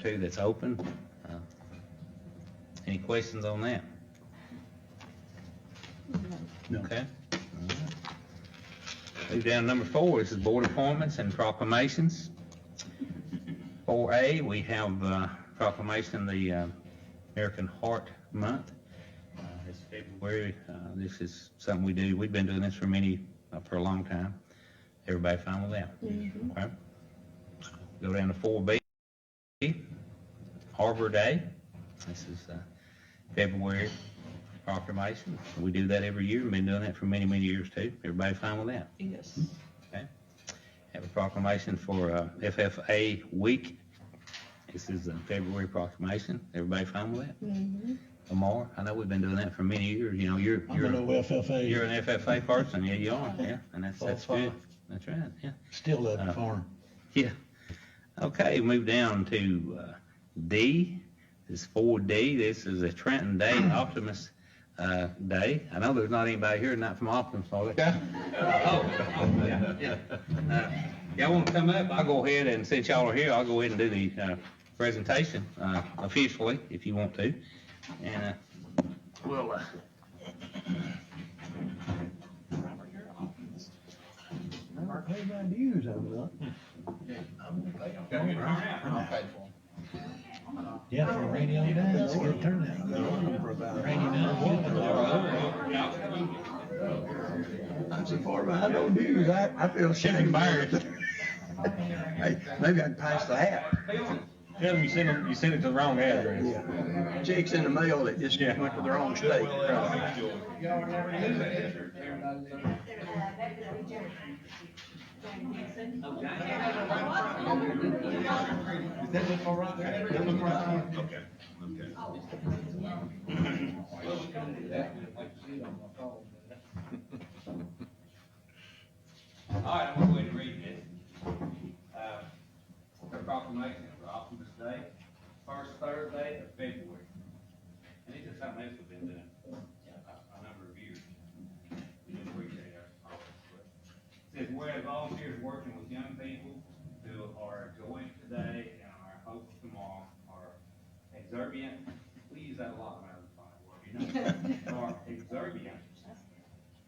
two that's open. Any questions on that? No. Okay. Move down to number 4, this is board appointments and proclamations. 4A, we have proclamation, the American Heart Month. It's February. This is something we do. We've been doing this for a long time. Everybody fine with that? Okay. Go down to 4B, Arbor Day. This is February proclamation. We do that every year. We've been doing that for many, many years too. Everybody fine with that? Yes. Okay. Have a proclamation for FFA Week. This is a February proclamation. Everybody fine with that? Mm-hmm. Lamar, I know we've been doing that for many years. You know, you're I'm an OFFA. you're an FFA person. Yeah, you are. Yeah, and that's good. That's right. Yeah. Still love the farm. Yeah. Okay, move down to D. This is 4D. This is a Trenton Day Optimist Day. I know there's not anybody here not from Optimist, are there? Y'all want to come up? I'll go ahead and, since y'all are here, I'll go ahead and do the presentation officially, if you want to. And we'll I pay my dues over Yeah, for a rainy old day, it's a good turnout. Rainy night. I'm so far behind on dues, I feel ashamed. Hey, maybe I can pass the hat. Tell them you sent it to the wrong address. Yeah. Checks in the mail that just went to the wrong state. Does that look all right? That look right? Okay. all right, I'm going to go ahead and read this. The proclamation for Optimist Day, first Thursday of February. And this is something else we've been doing a number of years. We do appreciate our office. It says, whereas volunteers working with young people who are joyous today and our hopes tomorrow are exuberant. We use that a lot around the fine word, you know. Are exuberant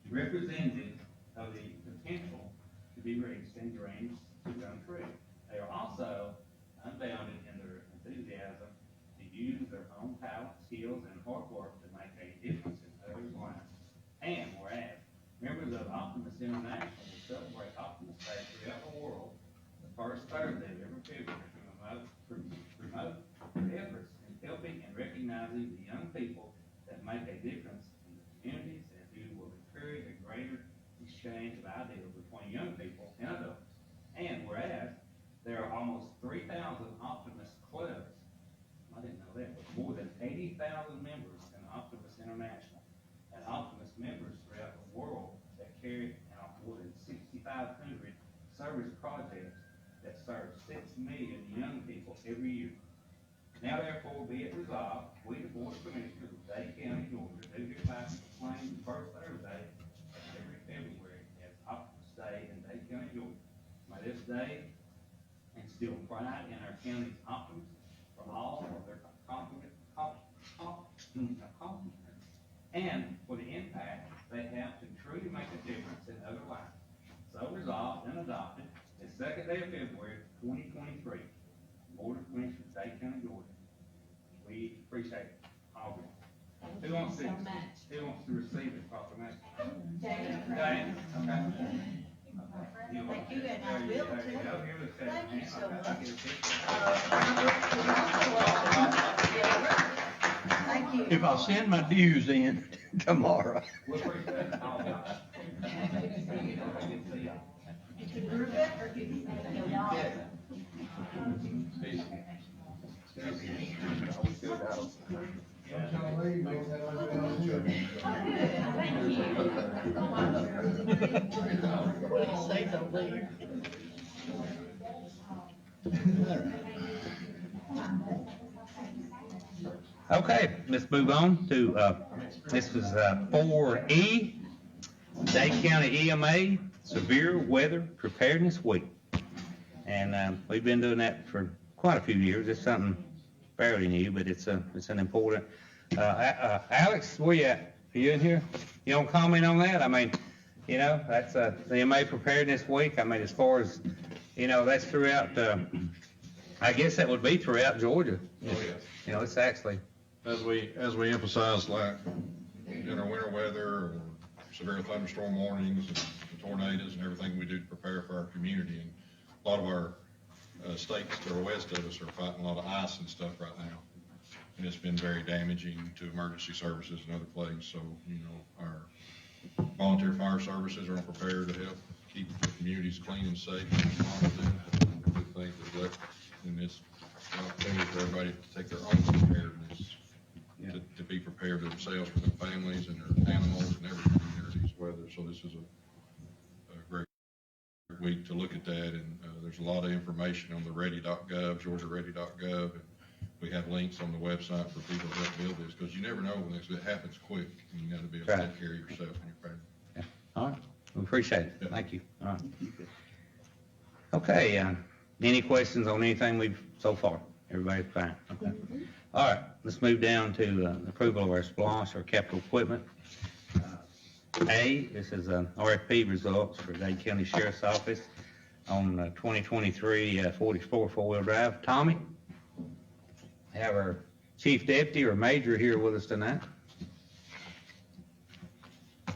representatives of the potential to be reached and dreams to come true. They are also unbounded in their enthusiasm to use their own talent, skills, and hard work to make a difference in others' lives. And whereas members of Optimist International will celebrate Optimist Day throughout the world, the first Thursday of every February to promote their efforts in helping and recognizing the young people that make a difference in the communities and who will encourage a greater exchange of ideas between young people and adults. And whereas there are almost 3,000 Optimist clubs, I didn't know that, but more than 80,000 members in Optimist International, and Optimist members throughout the world that carry out more than 6,500 service projects that serve 6 million young people every year. Now therefore be it resolved, we the Board of Commissioners of Dade County, Georgia, do hereby proclaim the first Thursday of every February as Optimist Day in Dade County, Georgia. May this day instill pride in our county's optimists from all of their accomplishments and for the impact they have to truly make a difference in other lives. So resolved and adopted the second day of February, 2023, Board of Commissioners, Dade County, Georgia. We appreciate it. All of you. Who wants to receive this proclamation? Jane. Okay. Thank you, and I will too. Thank you so much. Thank you. If I send my dues in tomorrow. We appreciate it. All of you. Did you group it or did you? Say don't leave. Okay, let's move on to, this was 4E, Dade County EMA Severe Weather Preparedness Week. And we've been doing that for quite a few years. It's something fairly new, but it's an important. Alex, where you at? Are you in here? You don't comment on that? I mean, you know, that's the MA Preparedness Week. I mean, as far as, you know, that's throughout, I guess that would be throughout Georgia. Oh, yes. You know, it's actually. As we emphasize, like in our winter weather or severe thunderstorm warnings and tornadoes and everything we do to prepare for our community. And a lot of our states to the west of us are fighting a lot of ice and stuff right now. And it's been very damaging to emergency services and other places. So, you know, our volunteer fire services are prepared to help keep the communities clean and safe. And good things that's left in this opportunity for everybody to take their own preparedness, to be prepared for themselves, for their families and their animals and everything in these weather. So this is a great week to look at that. And there's a lot of information on the ready.gov, georgiaready.gov. And we have links on the website for people to help build this, because you never know when it happens quick, and you got to be able to take care of yourself and your family. Yeah. All right. We appreciate it. Yeah. Thank you. All right. Okay. Any questions on anything we've so far? Everybody's fine. Okay. All right. Let's move down to approval of our SPLOST, our capital equipment. This is RFP results for Dade County Sheriff's Office on 2023 Ford Explorer four-wheel drive. Tommy? Have our chief deputy or major here with us tonight. I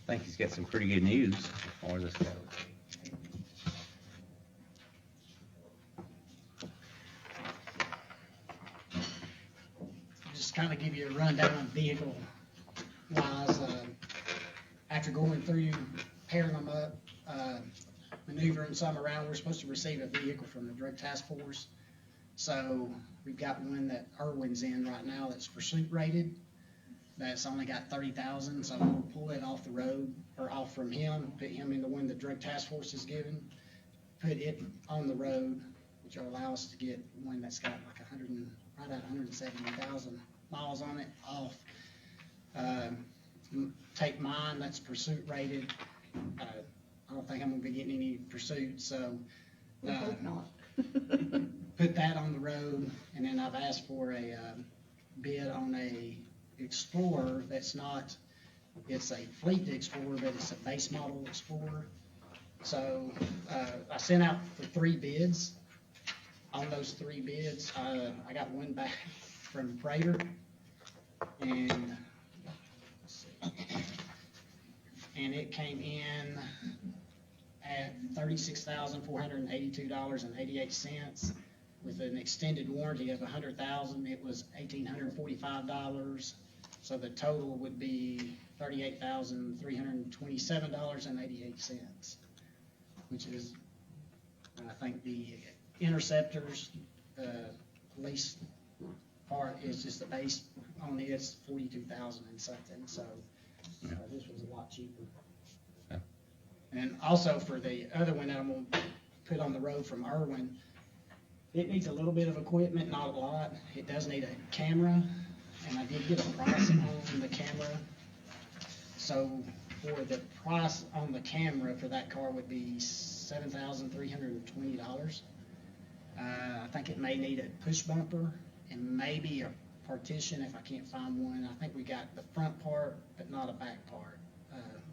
think he's got some pretty good news as far as this goes. Just kind of give you a rundown on vehicle wise. After going through, pairing them up, maneuvering some around, we're supposed to receive a vehicle from the Drug Task Force. So we've got one that Irwin's in right now that's pursuit rated. That's only got 30,000, so we'll pull it off the road or off from him, put him in the one the Drug Task Force is given, put it on the road, which will allow us to get one that's got like right at 170,000 miles on it off. Take mine that's pursuit rated. I don't think I'm gonna be getting any pursuit, so. We hope not. Put that on the road, and then I've asked for a bid on a Explorer that's not, it's a fleet Explorer, but it's a base model Explorer. So I sent out for 3 bids. On those 3 bids, I got one back from Prater, and let's see, and it came in at $36,482.88. With an extended warranty of 100,000, it was $1,845. So the total would be $38,327.88, which is, I think the Interceptor's lease part is just the base on it, it's 42,000 and something. So this was a lot cheaper. Yeah. And also for the other one that I'm gonna put on the road from Irwin, it needs a little bit of equipment, not a lot. It does need a camera, and I did get a price on the camera. So for the price on the camera for that car would be $7,320. I think it may need a push bumper and maybe a partition if I can't find one. I think we got the front part, but not a back part.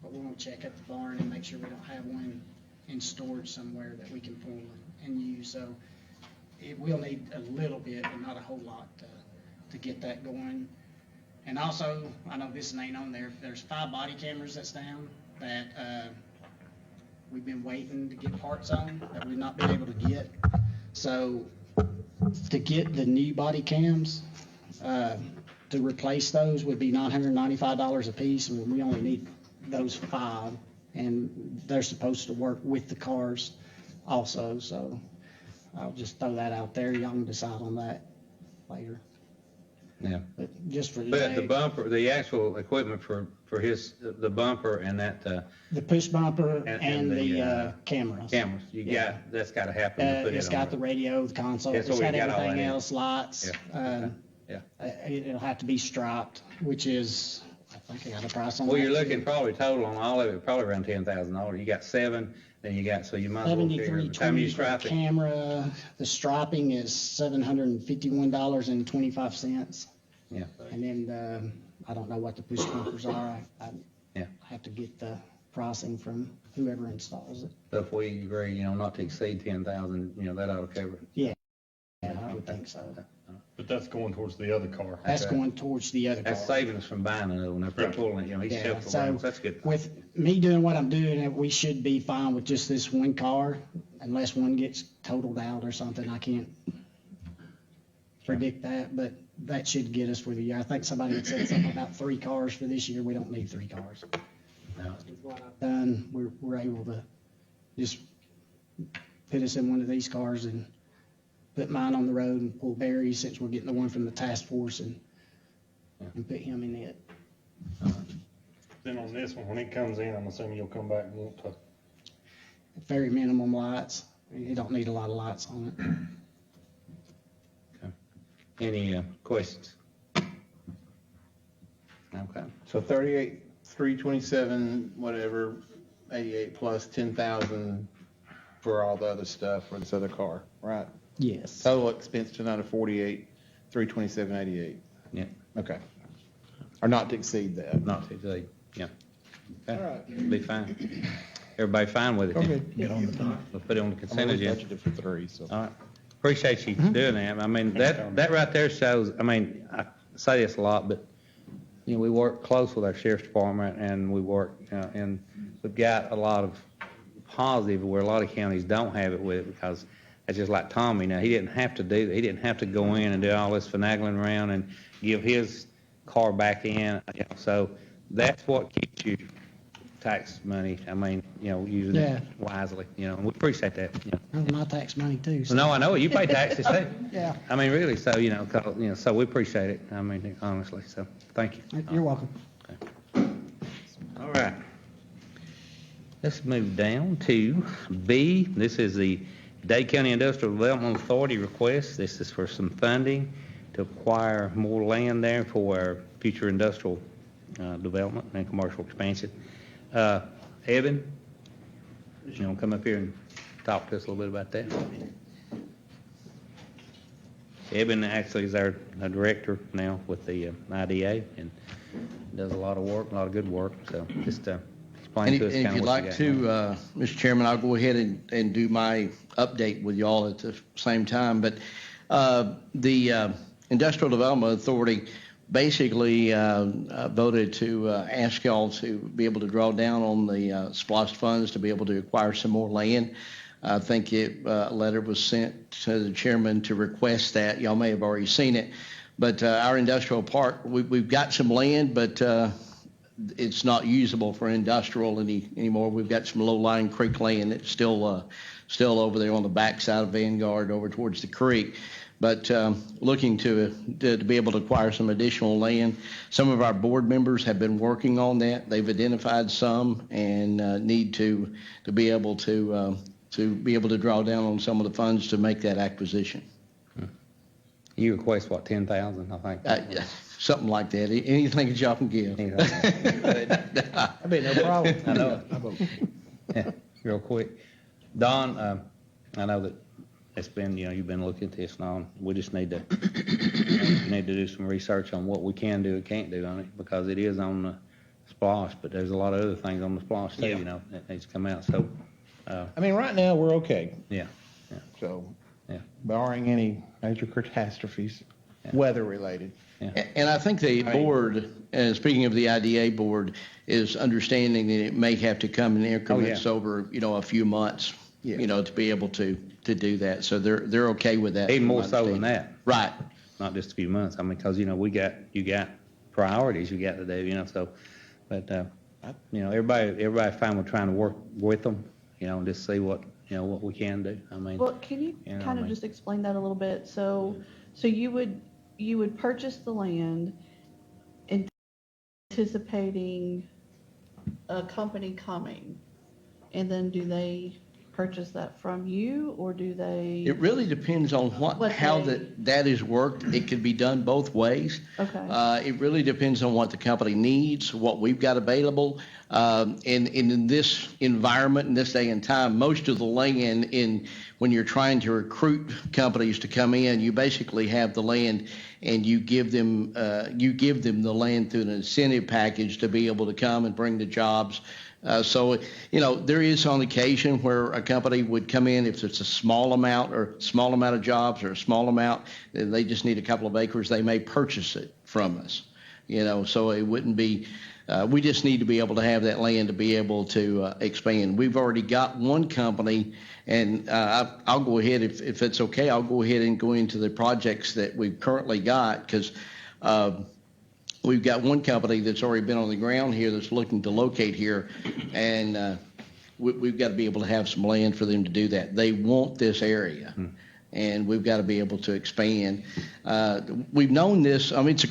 But we're gonna check at the barn and make sure we don't have one in storage somewhere that we can pull and use. So it will need a little bit, but not a whole lot to get that going. And also, I know this ain't on there, there's 5 body cameras that's down that we've been waiting to get parts on that we've not been able to get. So to get the new body cams, to replace those would be $995 a piece, and we only need those 5, and they're supposed to work with the cars also, so I'll just throw that out there. Y'all can decide on that later. Yeah. But just for But today, the bumper, the actual equipment for the bumper and that, the push bumper and the, the cameras. cameras, Yeah. That's gotta happen to put it It's on. got the radio, the console, Yeah, it's so we got got all that everything in. else, lights. Yeah. Yeah. It'll have to be striped, which is, I think I got a price on that. Well, you're too. looking probably total on all of it, probably around $10,000. You got 7 Then you got, so you might as well figure every time you $73.20 for the stripe it. camera. The striping is $751.25. Yeah, And then, I don't know what the push bumpers are. I Yeah. have to get the pricing from whoever installs it. so if we agree, not to exceed 10,000, that ought to cover it. Yeah, I would think so. But that's going towards the other car. That's Okay. going towards the other car. That's saving us from buying another one. If they're Right. pulling it, each Yeah, shelf so around, that's good. with me doing what I'm doing, we should be fine with just this one car, unless one gets totaled out or something. I can't predict that, but that should get us for the year. I think somebody had said something about 3 cars for this year. We don't need 3 cars. No. With what I've done, we're able to just put us in one of these cars and put mine on the road and pull Barry, since we're getting the one from the task force, and put him in it. Then on this one, when it comes in, I'm assuming you'll come back and want to. Very minimum lights. You don't need a lot of lights on it. Any questions? Okay. So 38, 327, whatever, 88 plus 10,000 for all the other stuff for this other car, right? Yes. Total expense tonight of 48, 327, 88. Yeah, Okay. Or not to exceed that. not to exceed, yeah. Okay. All right. Be fine. Everybody fine with it? then? Okay. We'll put it on the I'm consent only agenda. budgeted for 3, so. All right. Appreciate you doing that. I mean, that right there shows, I say this a lot, but, we work close with our sheriff's department, and we work, and we've got a lot of positive where a lot of counties don't have it with it, because it's just like Tommy. Now, he didn't have to go in and do all this finagling around and give his car back in, so that's what keeps you tax money, using Yeah. it wisely, and we appreciate that, That's my tax money too. so- No, I know it. You pay taxes too. Yeah. Really, so, so we appreciate it. Honestly, so thank you. You're welcome. All right. Let's move down to B. This is the Dade County Industrial Development Authority request. This is for some funding to acquire more land there for our future industrial development and commercial expansion. Evan, you want to come up here and talk to us a little bit about that? Evan actually is our director now with the IDA, and does a lot of work, a lot of good work, so just explain to us And kind if of you'd what you like got. to, Mr. Chairman, I'll go ahead and do my update with y'all at the same time. But the Industrial Development Authority basically voted to ask y'all to be able to draw down on the SPLOST funds to be able to acquire some more land. I think a letter was sent to the chairman to request that. Y'all may have already seen it. But our industrial park, we've got some land, but it's not usable for industrial anymore. We've got some low-lying creek land that's still over there on the backside of Vanguard over towards the creek. But looking to be able to acquire some additional land. Some of our board members have been working on that. They've identified some and need to be able to draw down on some of the funds to make that acquisition. You request, what, 10,000, I think? Yeah, something like that. Anything that y'all can give. That'd be no problem. I know it. Yeah, real quick. Don, I know that it's been, you've been looking at this and all. We just need to, do some research on what we can do and can't do on it, because it is on the SPLOST, but there's a lot of other things on the SPLOST too, that needs to come out, so, Right now, we're okay. yeah. So, Yeah. barring any major catastrophes, weather-related. And I think the board, speaking of the IDA board, is understanding that it may have to come in increments over, a few months, Yeah. to be able to do that. So they're okay with that. Even more from my so than understanding. that, Right. not just a few months, because, you got priorities you got to do, so, but, everybody fine with trying to work with them, and just see what we can do, Well, can you You know, kind of just explain that a little bit? So you would purchase the land anticipating a company coming, and then do they purchase that from you, or do they? It really depends on What how they- that is worked. It could be done both ways. Okay. It really depends on what the company needs, what we've got available. And in this environment, in this day and time, most of the land when you're trying to recruit companies to come in, you basically have the land and you give them the land through an incentive package to be able to come and bring the jobs. So, there is on occasion where a company would come in, if it's a small amount of jobs or a small amount, and they just need a couple of acres, they may purchase it from us. So it wouldn't be, we just need to be able to have that land to be able to expand. We've already got one company, and I'll go ahead, if it's okay, I'll go ahead and go into the projects that we've currently got, because we've got one company that's already been on the ground here that's looking to locate here, and we've got to be able to have some land for them to do that. They want this area, and we've got to be able to expand. We've known this. I mean, it's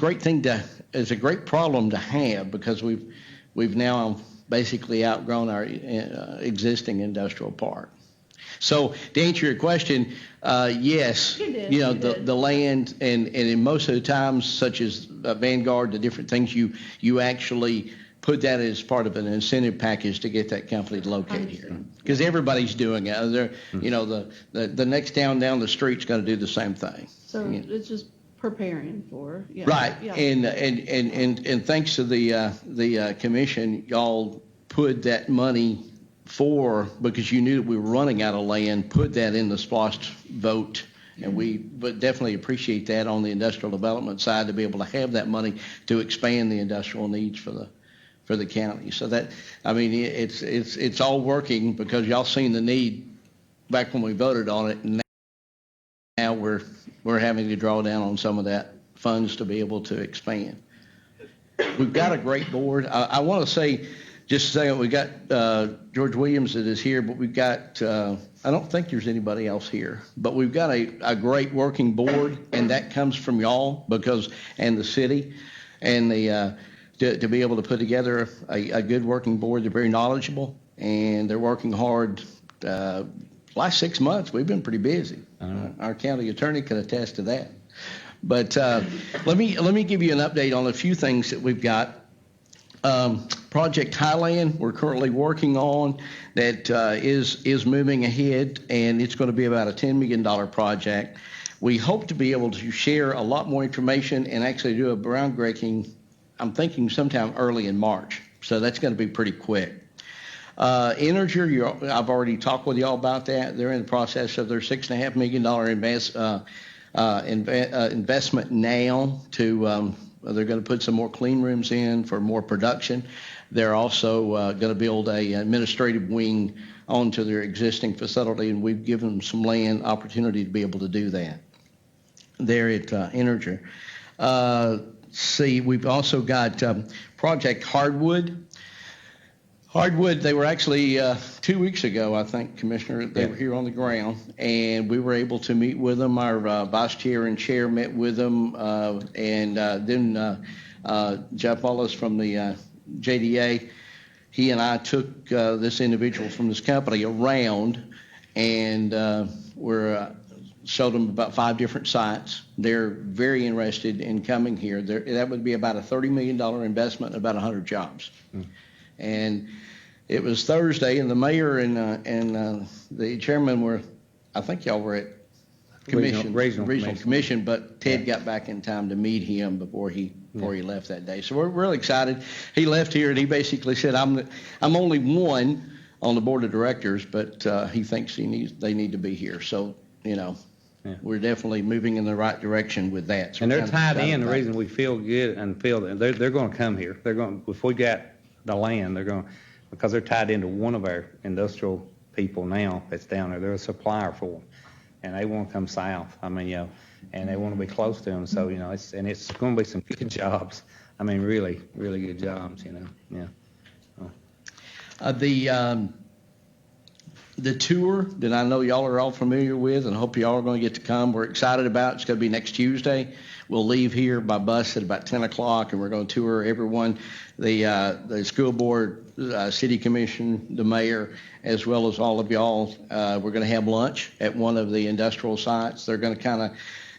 a great problem to have, because we've now basically outgrown our existing industrial park. So to answer your question, yes, You did. the land, and in most of the times, such as Vanguard, the different things, you actually put that as part of an incentive package to get that company to locate here, because everybody's doing it. The next town down the street's going to do the same thing. So it's just preparing for, yeah. Right, Yeah. and thanks to the commission, y'all put that money because you knew that we were running out of land, put that in the SPLOST vote, and we but definitely appreciate that on the industrial development side, to be able to have that money to expand the industrial needs for the county. So that, I mean, it's all working, because y'all seen the need back when we voted on it, and now we're having to draw down on some of that funds to be able to expand. We've got a great board. I want to say, just a second, we got George Williams that is here, but we've got, I don't think there's anybody else here, but we've got a great working board, and that comes from y'all, and the city, and to be able to put together a good working board. They're very knowledgeable, and they're working hard. Last 6 months, we've been pretty busy. Our county attorney can attest to that. But let me give you an update on a few things that we've got. Project Highland, we're currently working on, that is moving ahead, and it's going to be about a $10 million project. We hope to be able to share a lot more information and actually do a groundbreaking, I'm thinking sometime early in March. So that's going to be pretty quick. Integer, I've already talked with y'all about that. They're in the process of their $6.5 million investment now to, they're going to put some more clean rooms in for more production. They're also going to build a administrative wing onto their existing facility, and we've given them some land opportunity to be able to do that there at Integer. We've also got Project Hardwood. Hardwood, they were actually 2 weeks ago, I think, Commissioner, they were here on the ground, and we were able to meet with them. Our vice chair and chair met with them, and then Jeff Wallace from the JDA, he and I took this individual from this company around, and showed them about 5 different sites. They're very interested in coming here. That would be about a $30 million investment, about 100 jobs. And it was Thursday, and the mayor and the chairman were, I think y'all were at regional commission, but Ted got back in time to meet him before he left that day. So we're really excited. He left here, and he basically said, I'm only one on the board of directors, but he thinks they need to be here. So, we're definitely moving in the right direction with that. So and they're tied in. The reason we feel good and feel that they're going to come here. They're going, if we got the land, they're going, because they're tied into one of our industrial people now that's down there. They're a supplier for them, and they want to come south. I mean, and they want to be close to them. So, it's going to be some good jobs. I mean, really, really good jobs. The tour that I know y'all are all familiar with, and I hope y'all are going to get to come, we're excited about. It's going to be next Tuesday. We'll leave here by bus at about 10 o'clock, and we're going to tour everyone, the school board, city commission, the mayor, as well as all of y'all. We're going to have lunch at one of the industrial sites. They're going to kind of,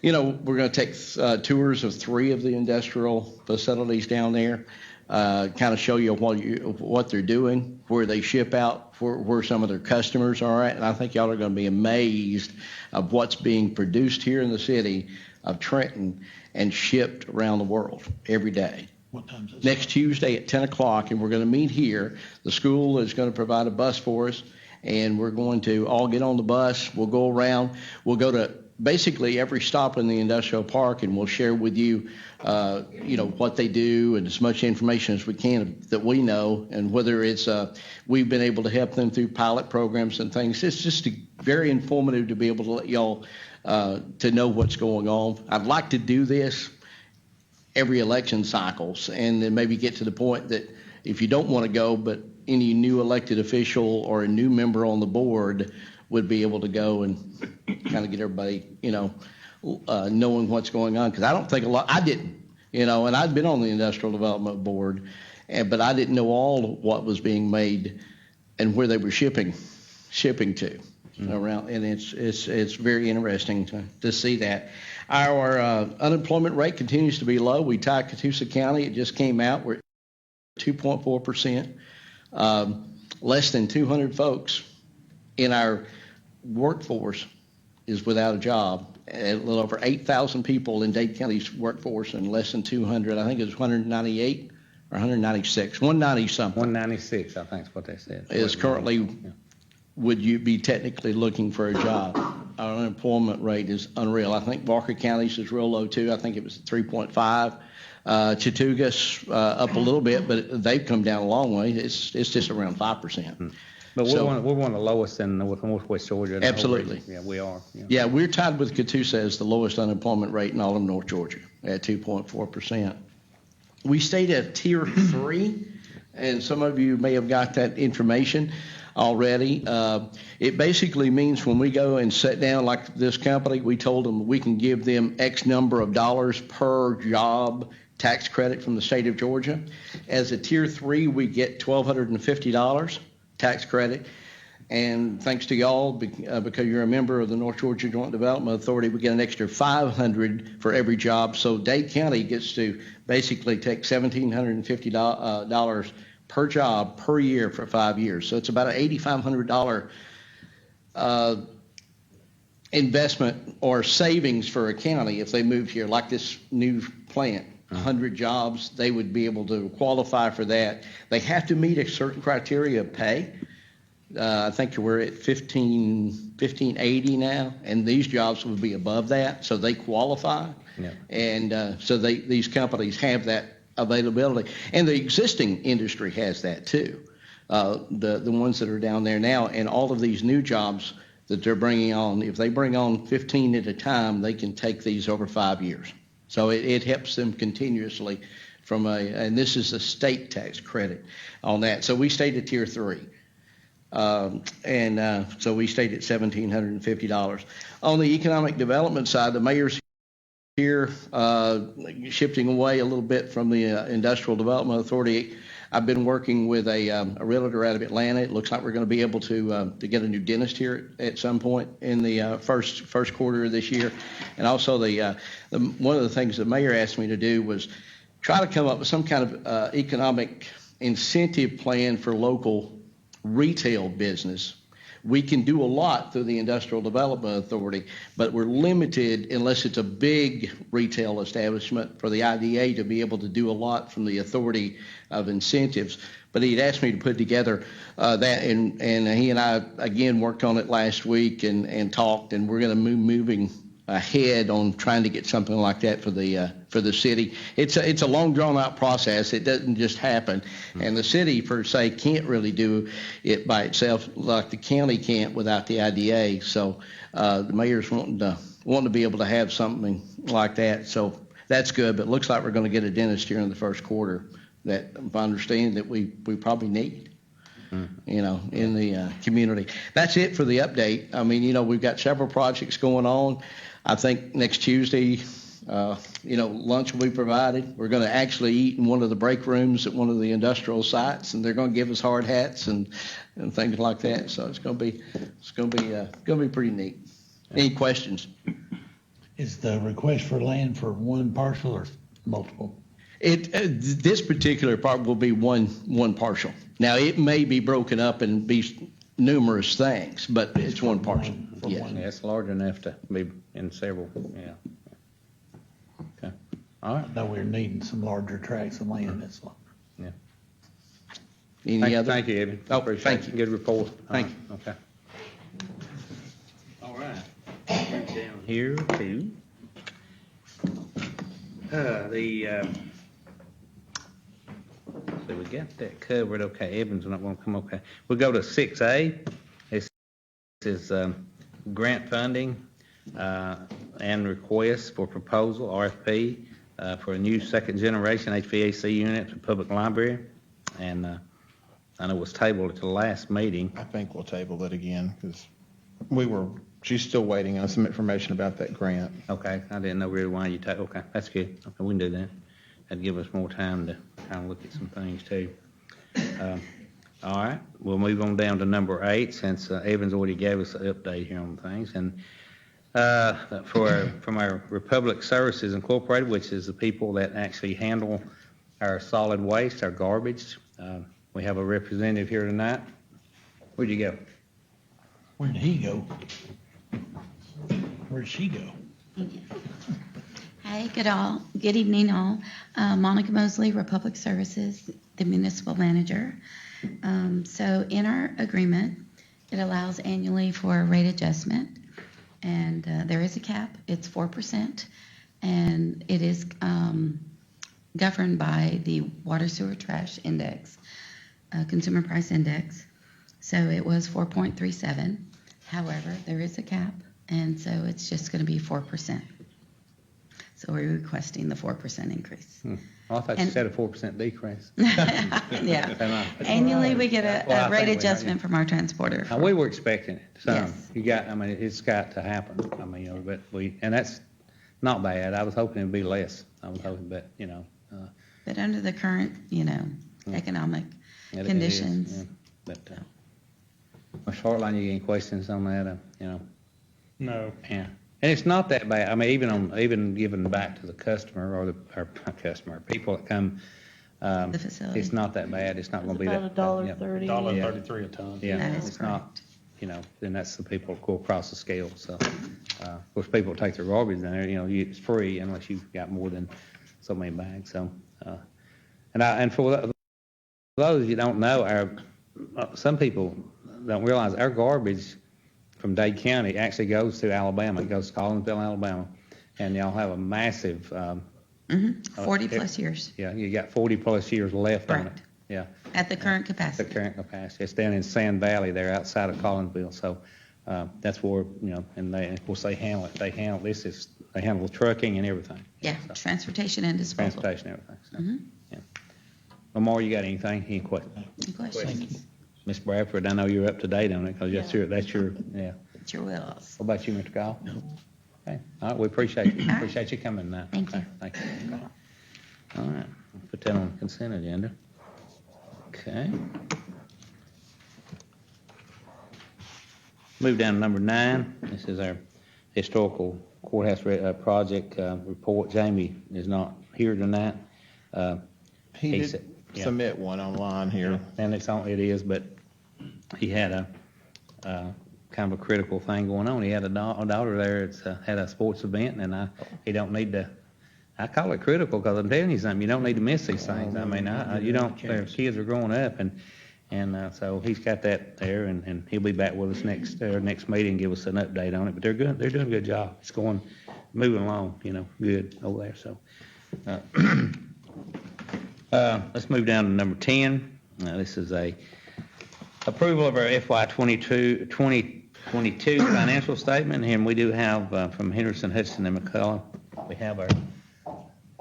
we're going to take tours of 3 of the industrial facilities down there, kind of show you what they're doing, where they ship out, where some of their customers are at. And I think y'all are going to be amazed of what's being produced here in the city of Trenton and shipped around the world every day. What time is it? Next Tuesday at 10 o'clock, and we're going to meet here. The school is going to provide a bus for us, and we're going to all get on the bus. We'll go around. We'll go to basically every stop in the industrial park, and we'll share with you, what they do and as much information as we can that we know, and whether it's we've been able to help them through pilot programs and things. It's just very informative to be able to let y'all to know what's going on. I'd like to do this every election cycles, and then maybe get to the point that if you don't want to go, but any new elected official or a new member on the board would be able to go and kind of get everybody, knowing what's going on. Because I don't think I didn't, and I'd been on the Industrial Development Board, but I didn't know all what was being made and where they were shipping to around, and it's very interesting to see that. Our unemployment rate continues to be low. We tie Catoosa County. It just came out. We're at 2.4%. Less than 200 folks in our workforce is without a job. A little over 8,000 people in Dade County's workforce, and less than 200. I think it was 198 or 196, 190 something. 196, I think is what they said. Is currently, would you be technically looking for a job? Our unemployment rate is unreal. I think Walker County's is real low too. I think it was 3.5. Chattooga's up a little bit, but they've come down a long way. It's just around 5%. But we're one of the lowest in Northwest Georgia. Absolutely. Yeah, we are. Yeah, we're tied with Catoosa as the lowest unemployment rate in all of North Georgia at 2.4%. We stayed at Tier 3, and some of you may have got that information already. It basically means when we go and sit down like this company, we told them we can give them X number of dollars per job tax credit from the state of Georgia. As a Tier 3, we get $1,250 tax credit. And thanks to y'all, because you're a member of the North Georgia Joint Development Authority, we get an extra $500 for every job. So Dade County gets to basically take $1,750 per job per year for 5 years. So it's about an $8,500 investment or savings for a county if they moved here, like this new plant. 100 jobs, they would be able to qualify for that. They have to meet a certain criteria of pay. I think we're at $1,580 now, and these jobs would be above that, so they qualify. Yeah. And so these companies have that availability, and the existing industry has that too. The ones that are down there now, and all of these new jobs that they're bringing on, if they bring on 15 at a time, they can take these over 5 years. So it helps them continuously and this is a state tax credit on that. So we stayed at Tier 3. So we stayed at $1,750. On the economic development side, the mayor's here, shifting away a little bit from the Industrial Development Authority. I've been working with a realtor out of Atlanta. It looks like we're going to be able to get a new dentist here at some point in the first quarter of this year. And also one of the things the mayor asked me to do was try to come up with some kind of economic incentive plan for local retail business. We can do a lot through the Industrial Development Authority, but we're limited unless it's a big retail establishment for the IDA to be able to do a lot from the authority of incentives. But he'd asked me to put together that, and he and I again worked on it last week and talked, and we're going to moving ahead on trying to get something like that for the city. It's a long drawn out process. It doesn't just happen, and the city per se can't really do it by itself like the county can't without the IDA. So the mayor's wanting to be able to have something like that. So that's good. But it looks like we're going to get a dentist here in the first quarter that, if I understand, that we probably need. in the community. That's it for the update. I mean, we've got several projects going on. I think next Tuesday, lunch will be provided. We're going to actually eat in one of the break rooms at one of the industrial sites, and they're going to give us hard hats and things like that. So it's going to be pretty neat. Any questions? Is the request for land for one parcel or multiple? This particular part will be one parcel. Now, it may be broken up and be numerous things, but it's one parcel. Yes. Yeah, it's large enough to be in several, yeah. Okay, all right. I know we're needing some larger tracts of land, that's all. Yeah. Any other? Thank you, Evan. Oh, Appreciate thank it. you. Good report. Thank you. Okay. All right. Down here to, so we got that covered. Okay, Evans not going to come. Okay. We'll go to 6A. This is grant funding and request for proposal, RFP, for a new second generation HVAC unit at the public library. And I know it was tabled at the last meeting. I think we'll table it again because she's still waiting on some information about that grant. Okay, I didn't know really why you okay, that's good. Okay, we can do that. That'd give us more time to kind of look at some things too. All right, we'll move on down to number 8 since Evans already gave us an update here on things. And from our Republic Services Incorporated, which is the people that actually handle our solid waste, our garbage, we have a representative here tonight. Where'd you go? Where'd he go? Where'd she go? Hi, good evening all. Monica Mosley, Republic Services, the municipal manager. So in our agreement, it allows annually for a rate adjustment, and there is a cap. It's 4%, and it is governed by the Water Sewer Trash Index, Consumer Price Index. So it was 4.37. However, there is a cap, and so it's just going to be 4%. So we're requesting the 4% increase. Well, I thought you said a 4% decrease. Yeah. Annually, we get a rate adjustment from our transporter. Now, we were expecting it. So Yes. it's got to happen. But and that's not bad. I was hoping it'd be less. I was hoping, but But under the current, economic it is, conditions. yeah. But Mr. Hartline, you got any questions on that? No. Yeah. And it's not that bad. I mean, even giving back to the customer or people that come, The facility. it's not that bad. It's not going to be About that. $1.30. $1.33 a ton. Yeah, That is it's not, then that's the people that go across the scale. So, of course, people take their garbage in there, it's free unless you've got more than so many bags. So, and for those you don't know, some people don't realize our garbage from Dade County actually goes to Alabama. It goes to Collinsville, Alabama, and y'all have a massive 40 plus years. Yeah, you got 40 plus years left on it. Correct. Yeah. At the current The capacity. current capacity. It's down in Sand Valley there outside of Collinsville. So that's where, and of course they handle it. They handle the trucking and everything. Yeah, So, transportation and disposal. transportation and everything. So, yeah. Lamar, you got anything? Any questions? Any questions? Ms. Bradford, I know you're up to date on it because that's your, yeah. It's your wills. What about you, Mr. Kyle? No. Okay. All right, we appreciate you. All right. Appreciate you coming now. Thank you. Thank you. All right, put that on the consent agenda. Okay. Move down to number 9. This is our historical courthouse project report. Jamie is not here tonight. He did said- yeah. submit one online here. And it is, but he had a kind of a critical thing going on. He had a daughter there that's had a sports event, and he don't need to. I call it critical because I'm telling you something. You don't need to miss these things. I mean, you don't. Their kids are growing up, and so he's got that there, and he'll be back with us next meeting and give us an update on it. But they're good. They're doing a good job. It's moving along. Good over there. So. Let's move down to number 10. This is a approval of our FY 2022 financial statement, and we do have from Henderson, Hudson, and McCullough, we have our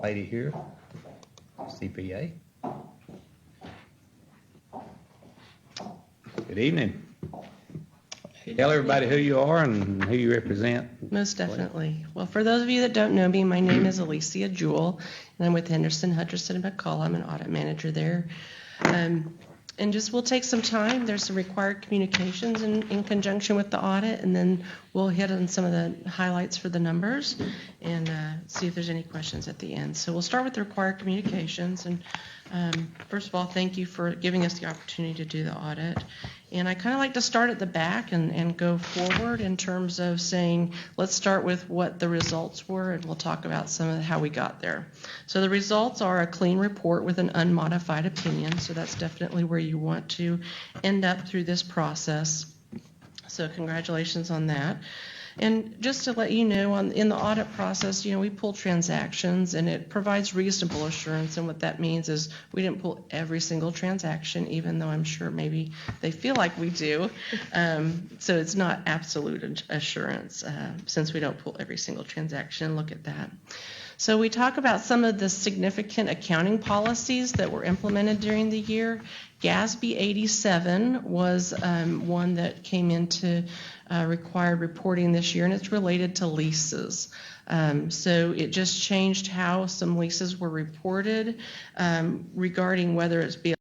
lady here, CPA. Good evening. Tell everybody who you are and who you represent. Most definitely. Well, for those of you that don't know me, my name is Alicia Jewell, and I'm with Henderson, Hutcherson, and McCall. I'm an audit manager there. And just we'll take some time. There's some required communications in conjunction with the audit, and then we'll hit on some of the highlights for the numbers and see if there's any questions at the end. So we'll start with the required communications. And first of all, thank you for giving us the opportunity to do the audit. And I kind of like to start at the back and go forward in terms of saying, let's start with what the results were, and we'll talk about some of how we got there. So the results are a clean report with an unmodified opinion, so that's definitely where you want to end up through this process. So congratulations on that. And just to let you know, in the audit process, we pull transactions, and it provides reasonable assurance. And what that means is we didn't pull every single transaction, even though I'm sure maybe they feel like we do. So it's not absolute assurance since we don't pull every single transaction. Look at that. So we talk about some of the significant accounting policies that were implemented during the year. GASB 87 was one that came into required reporting this year, and it's related to leases. So it just changed how some leases were reported regarding whether it's be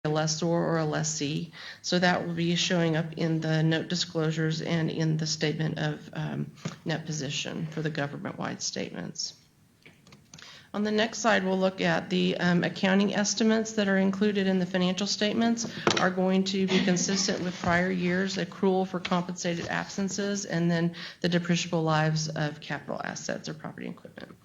a lessor or a lessee. So that will be showing up in the note disclosures and in the statement of net position for the government-wide statements. On the next slide, we'll look at the accounting estimates that are included in the financial statements are going to be consistent with prior years, accrual for compensated absences, and then the depreciable lives of capital assets or property and equipment.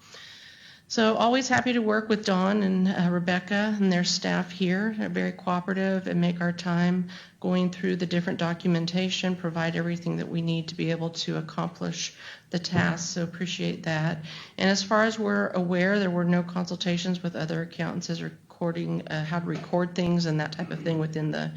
So always happy to work with Dawn and Rebecca and their staff here. They're very cooperative and make our time going through the different documentation, provide everything that we need to be able to accomplish the task, so appreciate that. And as far as we're aware, there were no consultations with other accountants as recording how to record things and that type of thing within the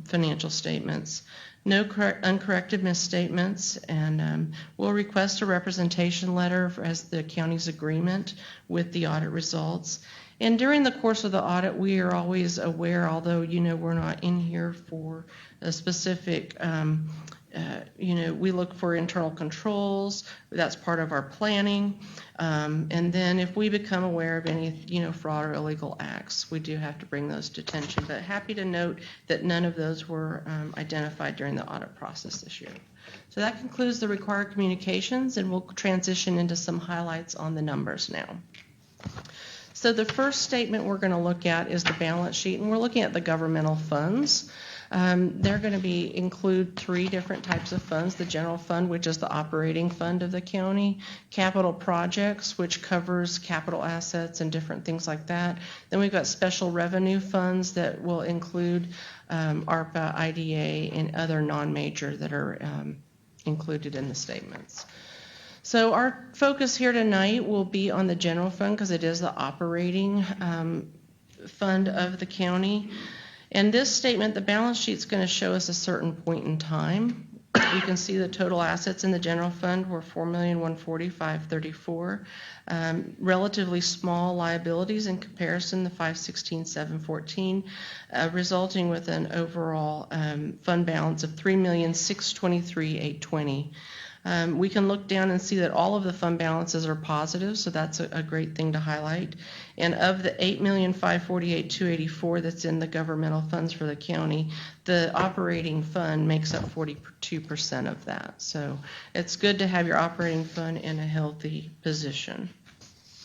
financial statements. No uncorrected misstatements, and we'll request a representation letter as the county's agreement with the audit results. And during the course of the audit, we are always aware, although we're not in here for a specific we look for internal controls. That's part of our planning. And then if we become aware of any, fraud or illegal acts, we do have to bring those to attention. But happy to note that none of those were identified during the audit process this year. So that concludes the required communications, and we'll transition into some highlights on the numbers now. So the first statement we're going to look at is the balance sheet, and we're looking at the governmental funds. They're going to include three different types of funds: the general fund, which is the operating fund of the county; capital projects, which covers capital assets and different things like that. Then we've got special revenue funds that will include ARPA, IDA, and other non-major that are included in the statements. So our focus here tonight will be on the general fund because it is the operating fund of the county. And this statement, the balance sheet, is going to show us a certain point in time. You can see the total assets in the general fund were $4,140,534. Relatively small liabilities in comparison to $516,714, resulting with an overall fund balance of $3,623,820. We can look down and see that all of the fund balances are positive, so that's a great thing to highlight. And of the $8,548,284 that's in the governmental funds for the county, the operating fund makes up 42% of that. So it's good to have your operating fund in a healthy position.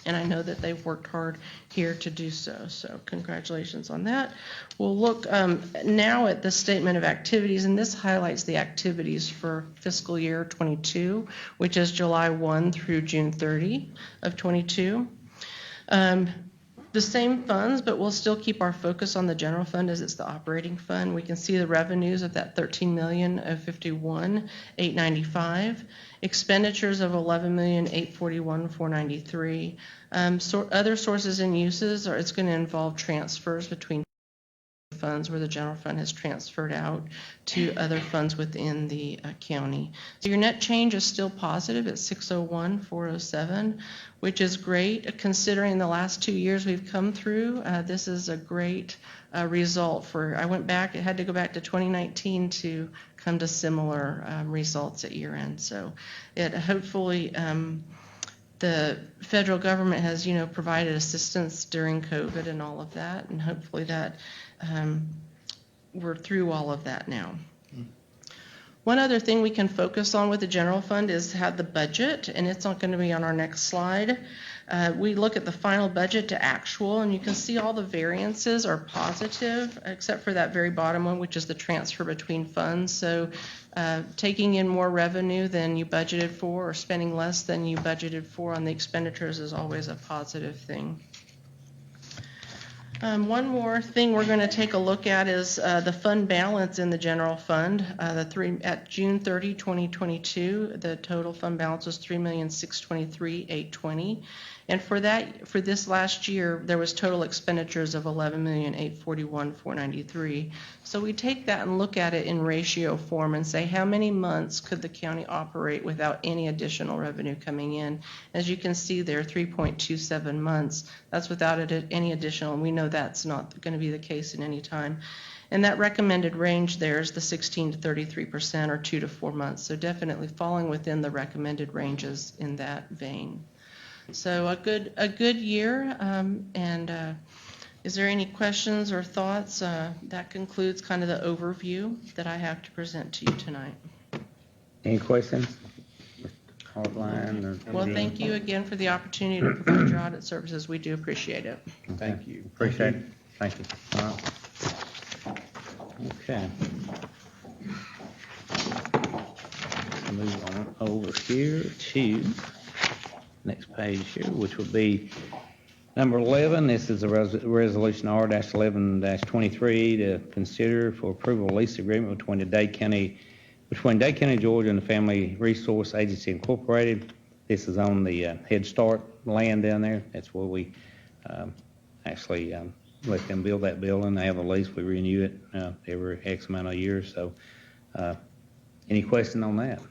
And I know that they've worked hard here to do so, so congratulations on that. We'll look now at the statement of activities, and this highlights the activities for fiscal year 22, which is July 1 through June 30 of 22. The same funds, but we'll still keep our focus on the general fund as it's the operating fund. We can see the revenues of that $13,051,895, expenditures of $11,841,493. Other sources and uses it's going to involve transfers between funds where the general fund has transferred out to other funds within the county. So your net change is still positive at 601,407, which is great considering the last 2 years we've come through. This is a great result for, I went back, it had to go back to 2019 to come to similar results at year end. So it hopefully, the federal government has, provided assistance during COVID and all of that, and hopefully that we're through all of that now. One other thing we can focus on with the general fund is have the budget, and it's not going to be on our next slide. We look at the final budget to actual, and you can see all the variances are positive, except for that very bottom one, which is the transfer between funds. So taking in more revenue than you budgeted for or spending less than you budgeted for on the expenditures is always a positive thing. One more thing we're going to take a look at is the fund balance in the general fund. At June 30, 2022, the total fund balance was $3,623,820. And for this last year, there was total expenditures of $11,841,493. So we take that and look at it in ratio form and say, how many months could the county operate without any additional revenue coming in? As you can see there, 3.27 months. That's without any additional, and we know that's not going to be the case in any time. And that recommended range there is the 16 to 33% or 2 to 4 months. So definitely falling within the recommended ranges in that vein. So a good year, is there any questions or thoughts? That concludes kind of the overview that I have to present to you tonight. Any questions? Hardline or? Well, thank you again for the opportunity to provide your audit services. We do appreciate it. Thank you. Appreciate it. Thank you. All right. Okay. Let's move on over here to next page here, which will be number 11. This is a resolution R-11-23 to consider for approval lease agreement between Dade County, Georgia and the Family Resource Agency Incorporated. This is on the Head Start land down there. That's where we actually let them build that building. They have a lease. We renew it every X amount of years. So any question on that?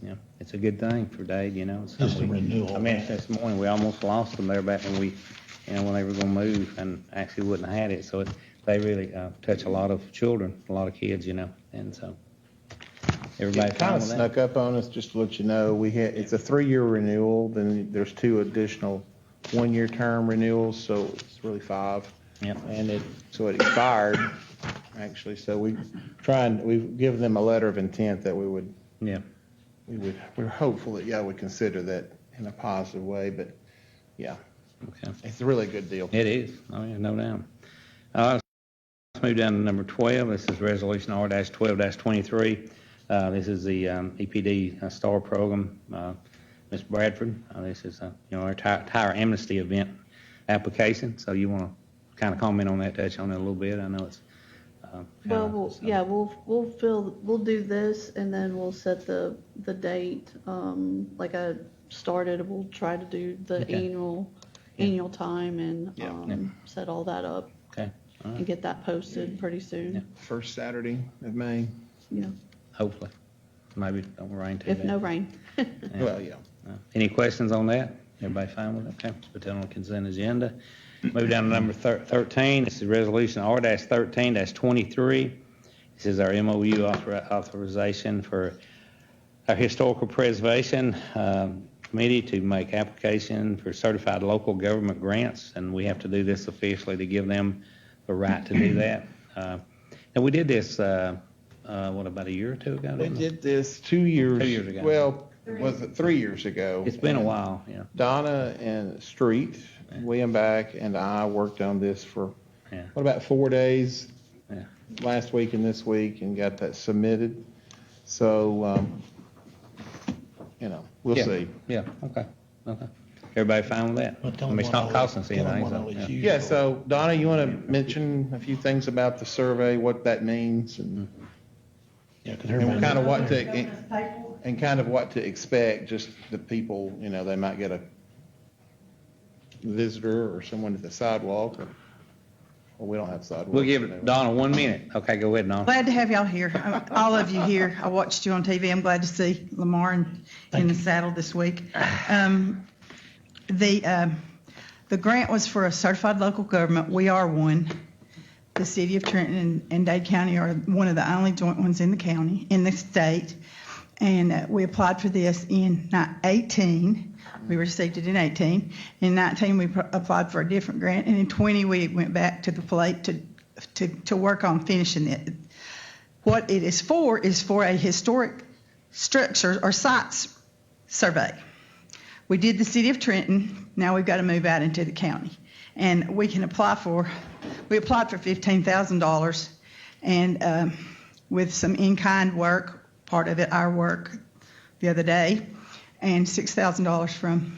Yeah, it's a good thing for Dade, Just a renewal. I mentioned this morning, we almost lost them there back when when they were going to move and actually wouldn't have had it. So they really touch a lot of children, a lot of kids, and so everybody It kind of snuck up on us, just to let you know. It's a 3-year renewal, then there's 2 additional 1-year term renewals, so it's really 5. Yep. And so it expired, actually. So we've given them a letter of intent that we're hopeful that, we consider that in a positive way, but yeah. Okay. It's a really good deal. It is. Oh, yeah, no doubt. Let's move down to number 12. This is resolution R-12-23. This is the EPD STAR program. Ms. Bradford, this is our tire amnesty event application. So you want to kind of comment on that, touch on it a little bit? I know it's We'll do this and then we'll set the date. Like I started, we'll try to do the annual time and set all that up. Okay. All right. And get that posted pretty soon. Yeah. First Saturday of May. Yeah. Hopefully. Maybe it don't rain too bad. If no rain. Yeah. Well, yeah. Any questions on that? Everybody fine with it? Okay. Put that on the consent agenda. Move down to number 13. This is resolution R-13-23. This is our MOU authorization for our historical preservation committee to make application for certified local government grants, and we have to do this officially to give them the right to do that. And we did this, about a year or two ago? We did this 2 years. 2 years ago. Well, was it 3 years ago? It's been a while, yeah. Donna and Street, William Back, and I worked on this for, about 4 days? Yeah. Last week and this week, and got that submitted. So, we'll see. Yeah, okay. Everybody fine with that? I mean, it's not costing us anything. So, Yeah, so Donna, you want to mention a few things about the survey, what that means, and kind of what to expect, just the people, they might get a visitor or someone at the sidewalk. Well, we don't have sidewalks. We'll give anyway. Donna 1 minute. Okay, go ahead, Donna. Glad to have y'all here, all of you here. I watched you on TV. I'm glad to see Lamar in the saddle this week. The grant was for a certified local government. We are one. The city of Trenton and Dade County are one of the only joint ones in the county, in the state. And we applied for this in 18. We received it in 18. In 19, we applied for a different grant. And in 20, we went back to the plate to work on finishing it. What it is for a historic structure or sites survey. We did the city of Trenton. Now we've got to move out into the county. And we applied for $15,000 and with some in-kind work, part of it our work the other day, and $6,000 from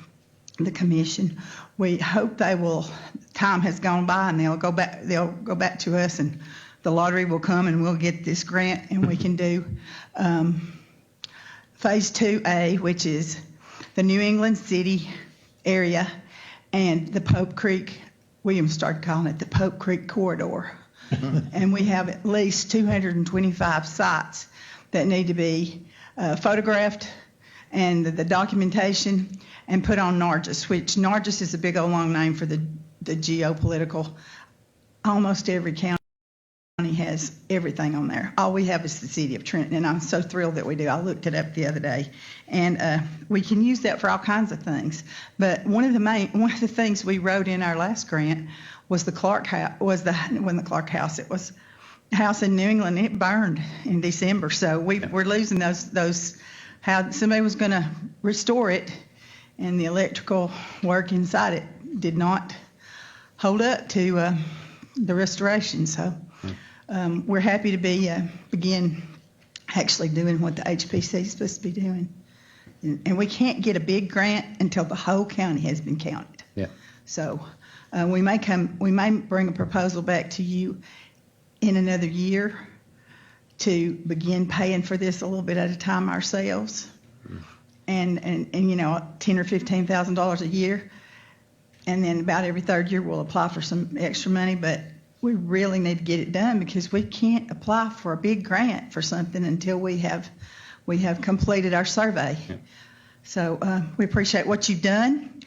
the commission. We hope time has gone by and they'll go back to us and the lottery will come and we'll get this grant and we can do phase 2A, which is the New England City area and the Pope Creek, William started calling it the Pope Creek Corridor. And we have at least 225 sites that need to be photographed and the documentation and put on NARGIS, which NARGIS is a big old long name for the geopolitical. Almost every county has everything on there. All we have is the city of Trenton, and I'm so thrilled that we do. I looked it up the other day, and we can use that for all kinds of things. But one of the things we wrote in our last grant was the Clark House. It was a house in New England. It burned in December, so we're losing those. How somebody was going to restore it, and the electrical work inside it did not hold up to the restoration. So. We're happy to begin actually doing what the HPC is supposed to be doing. And we can't get a big grant until the whole county has been counted. Yeah. So we may bring a proposal back to you in another year to begin paying for this a little bit at a time ourselves. And $10,000 or $15,000 a year. And then about every third year we'll apply for some extra money, but we really need to get it done because we can't apply for a big grant for something until we have completed our survey. Yeah. So we appreciate what you've done.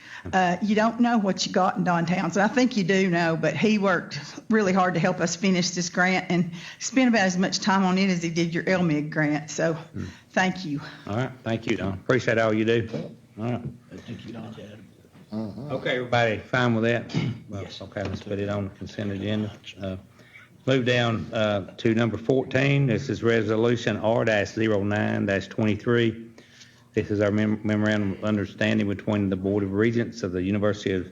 You don't know what you got in Don Townsend. I think you do know, but he worked really hard to help us finish this grant and spent about as much time on it as he did your LMIG grant. So thank you. All right, thank you, Don. Appreciate all you do. All right. Thank you, Don. Okay, everybody, fine with that? Yes. Okay, let's put it on the consent agenda. Move down to number 14. This is Resolution R-09-23. This is our memorandum of understanding between the Board of Regents of the University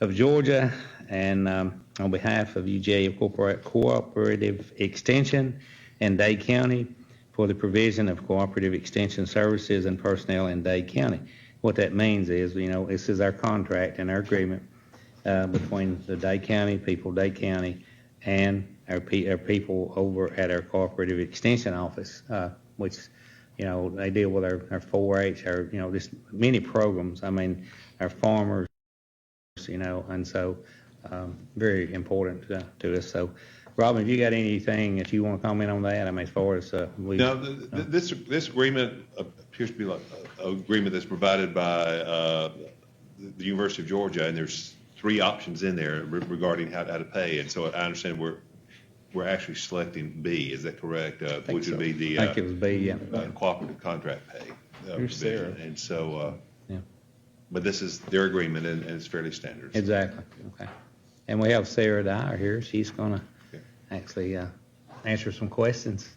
of Georgia and on behalf of UGA Cooperative Extension and Dade County for the provision of cooperative extension services and personnel in Dade County. What that means is, this is our contract and our agreement between the Dade County people, Dade County, and our people over at our cooperative extension office, which, they deal with our 4-H, just many programs. I mean, our farmers, and so very important to us. So, Robin, have you got anything that you want to comment on that? I mean, as far as this agreement appears to be like an agreement that's provided by the University of Georgia, and there's 3 options in there regarding how to pay. And so I understand we're actually selecting B. Is that correct? Which would be the I think it was B, yeah. Cooperative contract pay. Here's Sarah. And so, Yeah. But this is their agreement, and it's fairly standard. Exactly. Okay. And we have Sarah Dyer here. She's going to actually answer some questions.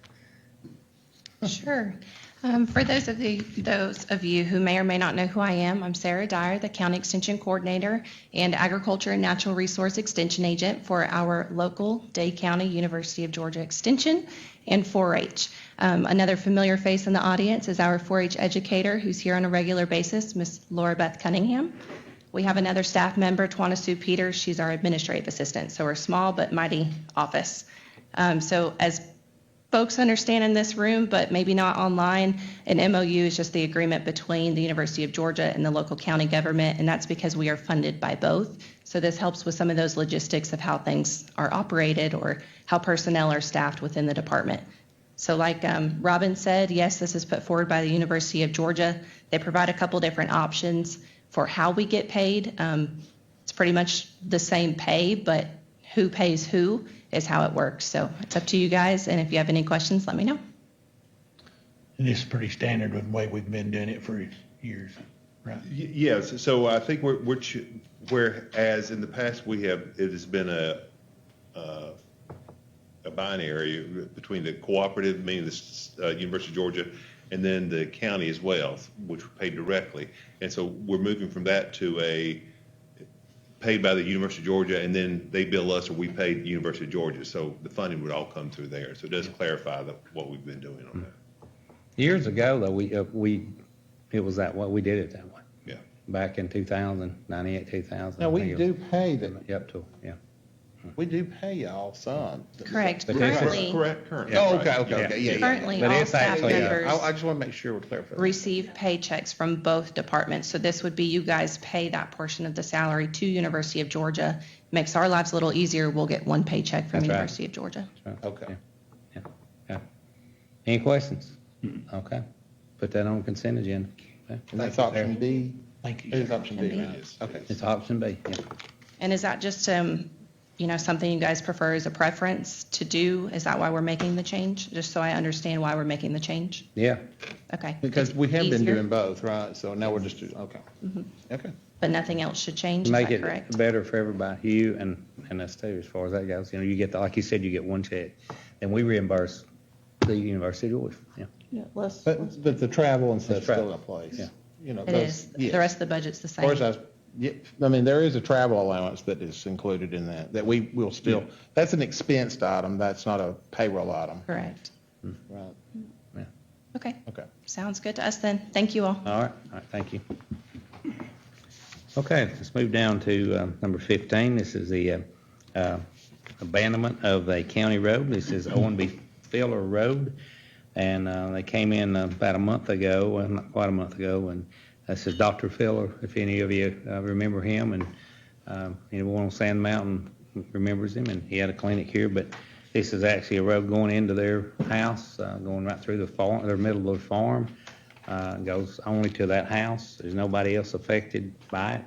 Sure. For those of you who may or may not know who I am, I'm Sarah Dyer, the County Extension Coordinator and Agriculture and Natural Resource Extension Agent for our local Dade County University of Georgia Extension and 4-H. Another familiar face in the audience is our 4-H educator who's here on a regular basis, Miss Laura Beth Cunningham. We have another staff member, Twana Sue Peters. She's our administrative assistant, so we're a small but mighty office. So as folks understand in this room, but maybe not online, an MOU is just the agreement between the University of Georgia and the local county government, and that's because we are funded by both. So this helps with some of those logistics of how things are operated or how personnel are staffed within the department. So like Robin said, yes, this is put forward by the University of Georgia. They provide a couple different options for how we get paid. It's pretty much the same pay, but who pays who is how it works. So it's up to you guys, and if you have any questions, let me know. And this is pretty standard with the way we've been doing it for years, right? Yes, so I think whereas in the past it has been a binary between the cooperative, meaning the University of Georgia, and then the county as well, which were paid directly. And so we're moving from that to a paid by the University of Georgia, and then they bill us or we pay the University of Georgia. So the funding would all come through there. So it does clarify what we've been doing on that. Years ago, though, it was that way. We did it that way. Yeah. Back in 2000, 98, 2000. Now, we do pay Yep, yeah. we do pay y'all some. Correct. But this is- Currently, Correct. Oh, okay, yeah. currently But all it's staff actually, members I just want to make sure we're clear. receive paychecks from both departments. So this would be you guys pay that portion of the salary to University of Georgia. Makes our lives a little easier. We'll get one paycheck from That's right. University of Georgia. Okay. Yeah. Any questions? Okay. Put that on consent agenda. Okay. And that's option B? Thank you. It is option B, Option B. right? Okay. It's option B, yeah. And is that just, something you guys prefer as a preference to do? Is that why we're making the change? Just so I understand why we're making the change? Yeah. Okay. Because we have been Easier. doing both, right? So now we're just doing, okay. Okay. But nothing else should change, is Make that it correct? better for everybody, you and us too, as far as that goes. You get, like you said, you get one check, and we reimburse the University of Georgia, yeah. Yeah, less. But the travel and stuff's travel. still in place. Yeah. You know, It is. The rest of the budget's the Of course, same. I mean, there is a travel allowance that is included in that we will still, that's an expensed item, that's not a payroll item. Correct. Right. Okay. Okay. Sounds good to us then. Thank you all. All right, thank you. Okay, let's move down to number 15. This is the abandonment of a county road. This is O&B Filler Road, and they came in about a month ago, well, not quite a month ago, and this is Dr. Filler, if any of you remember him, and anyone on Sand Mountain remembers him, and he had a clinic here, but this is actually a road going into their house, going right through the farm, their middle of the farm. Goes only to that house. There's nobody else affected by it.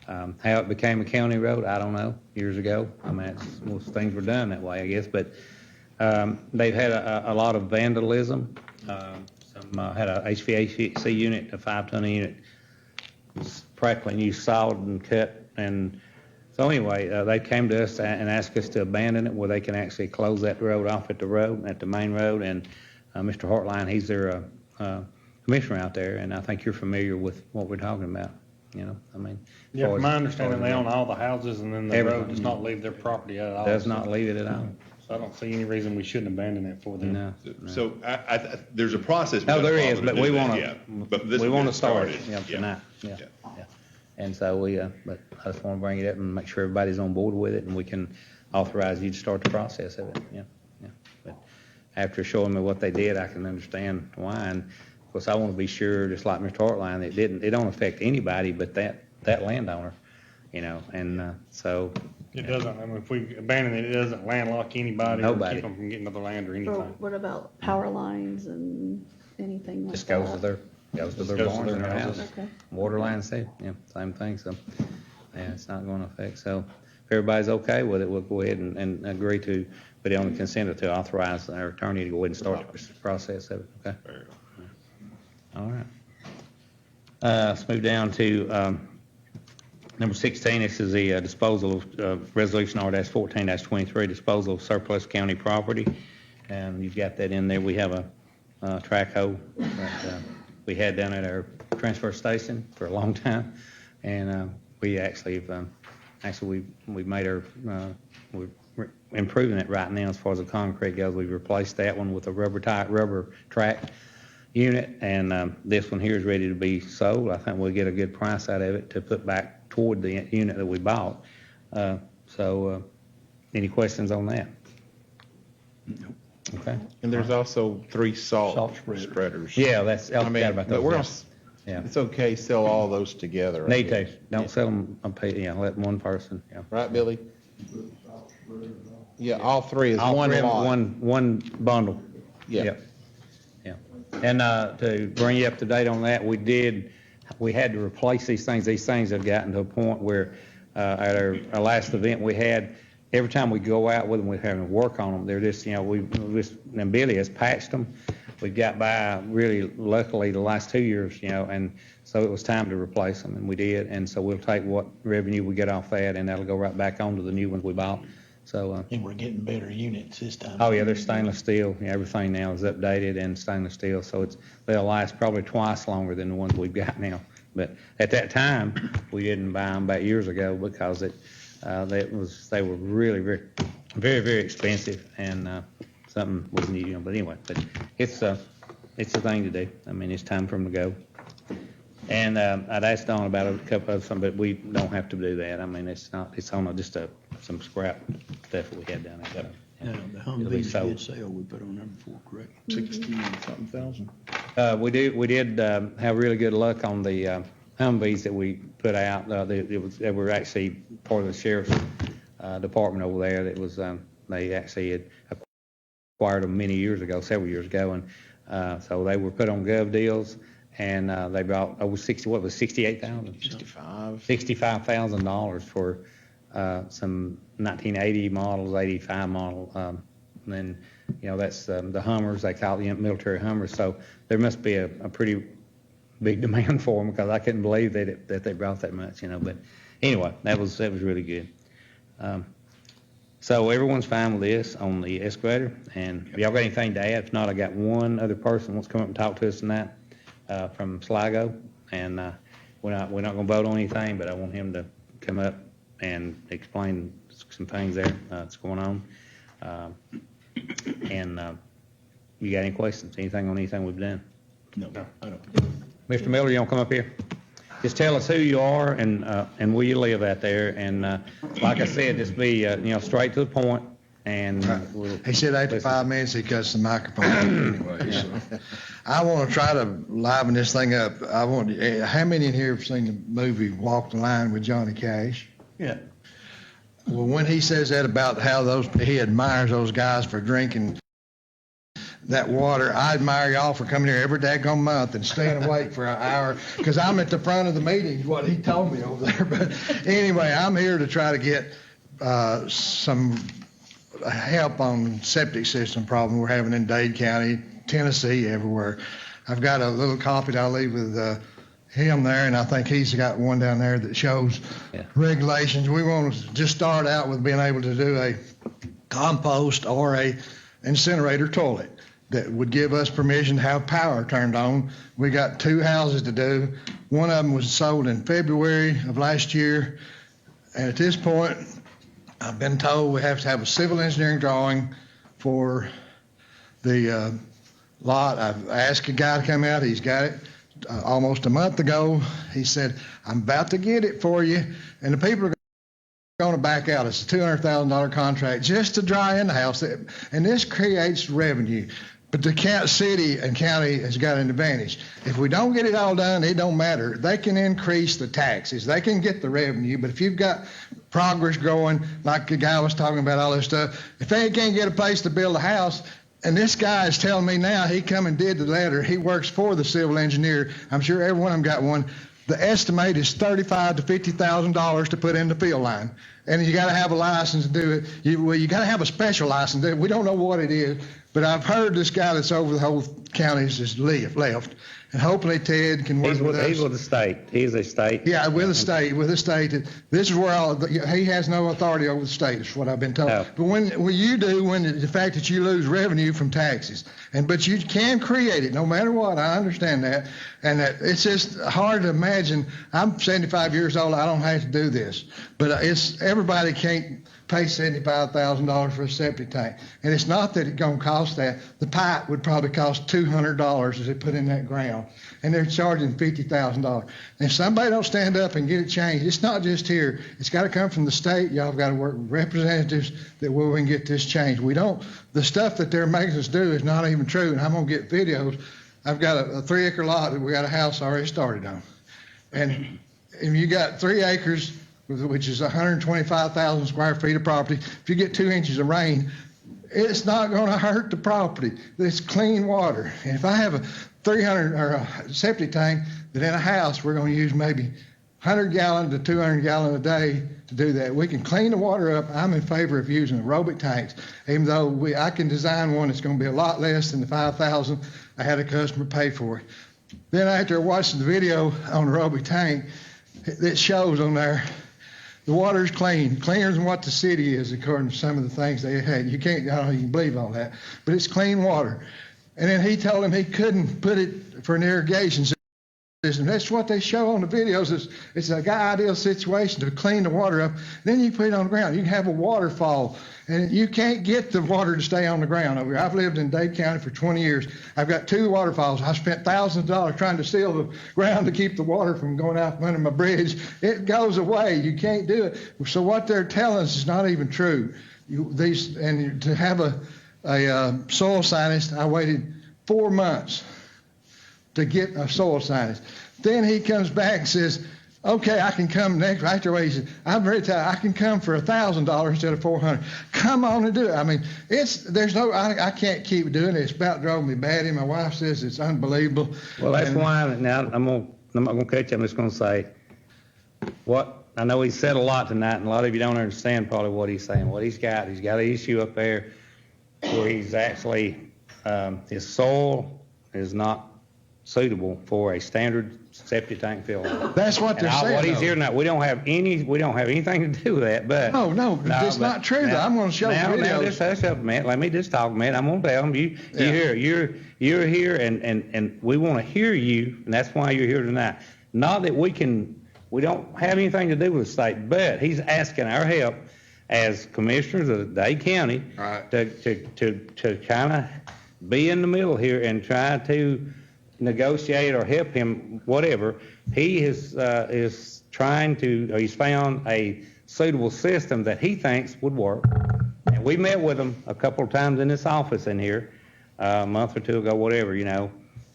How it became a county road, I don't know, years ago. I mean, most things were done that way, I guess, but they've had a lot of vandalism. Some had a HVAC unit, a 5-ton unit, practically used solid and cut. And so anyway, they came to us and asked us to abandon it where they can actually close that road off at the main road. And Mr. Hartline, he's their commissioner out there, and I think you're familiar with what we're talking about. I mean. Yeah, as from far my as- understanding, they own all the houses, and then the Everything. road does not leave their property at all. Does not leave it at all. So I don't see any reason we shouldn't abandon it for them. No. So there's a process. No, there is, to but do we that, want yeah. to, But this we has want been to start it, started. tonight, Yeah. yeah. And so but I just want to bring it up and make sure everybody's on board with it, and we can authorize you to start the process of it, yeah. But after showing me what they did, I can understand why, and of course, I want to be sure, just like Mr. Hartline, it don't affect anybody but that landowner, and so. It doesn't, I mean, if we abandon it, it doesn't landlock anybody or Nobody. keep them from getting to the land or Or anything. what about power lines and anything like Just that? goes to their Goes to barns their and their houses. houses. Okay. Water lines too, yeah, same thing, so, yeah, it's not gonna affect, so if everybody's okay with it, we'll go ahead and agree to put it on the consent to authorize our attorney to go ahead and start the process of it, okay? All right. Let's move down to, number 16, this is the disposal of Resolution R-14-23, disposal of surplus county property. And you've got that in there. We have a track hoe that we had down at our transfer station for a long time. And we actually have, we've made our, we're improving it right now as far as the concrete goes. We've replaced that one with a rubber track unit, and this one here is ready to be sold. I think we'll get a good price out of it to put back toward the unit that we bought. So any questions on that? Okay. And there's also 3 salt spreaders. spreaders. Yeah, that's, I I mean, forgot about but those. we're yeah. gonna, Yeah. it's okay, sell all those together. I Need to, guess. don't sell them, let one person, yeah. Right, Billy? Yeah, all 3 is All one three of 'em, lot. one bundle. Yeah. Yep. Yeah. And, to bring you up to date on that, we had to replace these things. These things have gotten to a point where, at our last event we had, every time we go out with them, we're having to work on them. They're just, and Billy has patched them. We got by really luckily the last 2 years, and so it was time to replace them, and we did. And so we'll take what revenue we get off that, and that'll go right back onto the new ones we bought. So, And we're getting better units this time. oh yeah, they're stainless steel. Everything now is updated and stainless steel, so they'll last probably twice longer than the ones we've got now. But at that time, we didn't buy them back years ago because they were really very, very, very expensive, and something was needed. But anyway, it's a thing to do. I mean, it's time for them to go. And I'd asked Dawn about a couple of some, but we don't have to do that. I mean, it's on just some scrap stuff that we had down there. Now, the It'll be Humvees sold. did sale we put on there before, correct? 60-something thousand. We did have really good luck on the Humvees that we put out. They were actually part of the sheriff's department over there. That was they actually had acquired them several years ago, and so they were put on gov deals, and they brought over $65,000 for some 1980 models, 85 model. And then, that's the Hummers, they call it military Hummers. So there must be a pretty big demand for them, because I couldn't believe that they brought that much, But anyway, that was really good. So everyone's fine with this on the excavator, and if y'all got anything to add? If not, I got one other person who wants to come up and talk to us tonight from Sligo, and we're not going to vote on anything, but I want him to come up and explain some things there that's going on. And you got any questions? Anything on anything we've done? No, I don't. Mr. Miller, you want to come up here? Just tell us who you are and where you live out there. And like I said, just be straight to the point. And we'll He said after listen. 5 minutes he cuts the microphone off anyway. So I want to try to liven this thing up. How many in here have seen the movie Walk the Line with Johnny Cash? Yeah. Well, when he says that about how he admires those guys for drinking that water, I admire y'all for coming here every daggone month and staying awake for an hour, because I'm at the front of the meeting, is what he told me over there. But anyway, I'm here to try to get some help on septic system problem we're having in Dade County, Tennessee, everywhere. I've got a little copy that I'll leave with him there, and I think he's got one down there that shows regulations. We want to just start out with being able to do a compost or a incinerator toilet that would give us permission to have power turned on. We got 2 houses to do. One of them was sold in February of last year, and at this point, I've been told we have to have a civil engineering drawing for the lot. I've asked a guy to come out. He's got it almost a month ago. He said, I'm about to get it for you, and the people are going to back out. It's a $200,000 contract just to dry in the house, and this creates revenue. But the city and county has got an advantage. If we don't get it all done, it don't matter. They can increase the taxes. They can get the revenue, but if you've got progress growing, like the guy was talking about all this stuff, if they can't get a place to build a house, and this guy is telling me now, he come and did the letter. He works for the civil engineer. I'm sure every one of them got one. The estimate is $35,000 to $50,000 to put in the field line. And you got to have a license to do it. You got to have a special license. We don't know what it is, but I've heard this guy that's over the whole county has left. And hopefully Ted can work with us. He's with the state. He's a state. Yeah, with the state. This is where he has no authority over the state, is what I've been told. No. But when the fact that you lose revenue from taxes, but you can create it no matter what. I understand that, and it's just hard to imagine. I'm 75 years old. I don't have to do this, but it's everybody can't pay $75,000 for a septic tank. And it's not that it's gonna cost that. The pipe would probably cost $200 as they put in that ground. And they're charging $50,000. And if somebody don't stand up and get it changed, it's not just here. It's gotta come from the state. Y'all have gotta work with representatives that we can get this changed. We don't, the stuff that they're making us do is not even true. And I'm gonna get videos. I've got a 3-acre lot that we got a house already started on. And if you got 3 acres, which is 125,000 square feet of property, if you get 2 inches of rain, it's not going to hurt the property. It's clean water. And if I have a 300 or a septic tank that in a house we're going to use maybe 100 gallon to 200 gallon a day to do that, we can clean the water up. I'm in favor of using aerobic tanks, even though I can design one that's going to be a lot less than the 5,000 I had a customer pay for it. Then after watching the video on aerobic tank, it shows on there the water's clean, cleaner than what the city is, according to some of the things they had. You can't, I don't know if you can believe all that, but it's clean water. And then he told him he couldn't put it for an irrigation system. That's what they show on the videos. It's an ideal situation to clean the water up. Then you put it on the ground. You can have a waterfall, and you can't get the water to stay on the ground over here. I've lived in Dade County for 20 years. I've got 2 waterfalls. I spent thousands of dollars trying to seal the ground to keep the water from going out from under my bridge. It goes away. You can't do it. So what they're telling us is not even true. And to have a soil scientist, I waited 4 months to get a soil scientist. Then he comes back and says, okay, I can come next. Right away, he said, I'm very tired. I can come for $1,000 instead of $400. Come on and do it. I mean, I can't keep doing it. It's about drove me batty. My wife says it's unbelievable. Well, that's why, now, I'm not gonna cut you, I'm just gonna say, I know he said a lot tonight, and a lot of you don't understand probably what he's saying. What he's got an issue up there where he's actually, his soil is not suitable for a standard septic tank filter. That's what they're saying. What he's here now, we don't have anything to do with that, but. No, it's not true though. I'm gonna show the videos. Now, just hush up a minute. Let me just talk a minute. I'm gonna tell him, you're here and we wanna hear you, and that's why you're here tonight. Not that we don't have anything to do with the state, but he's asking our help as commissioners of Dade County to kind of be in the middle here and try to negotiate or help him, whatever. He is trying to, or he's found a suitable system that he thinks would work. And we met with him a couple of times in this office in here, a month or 2 ago, whatever,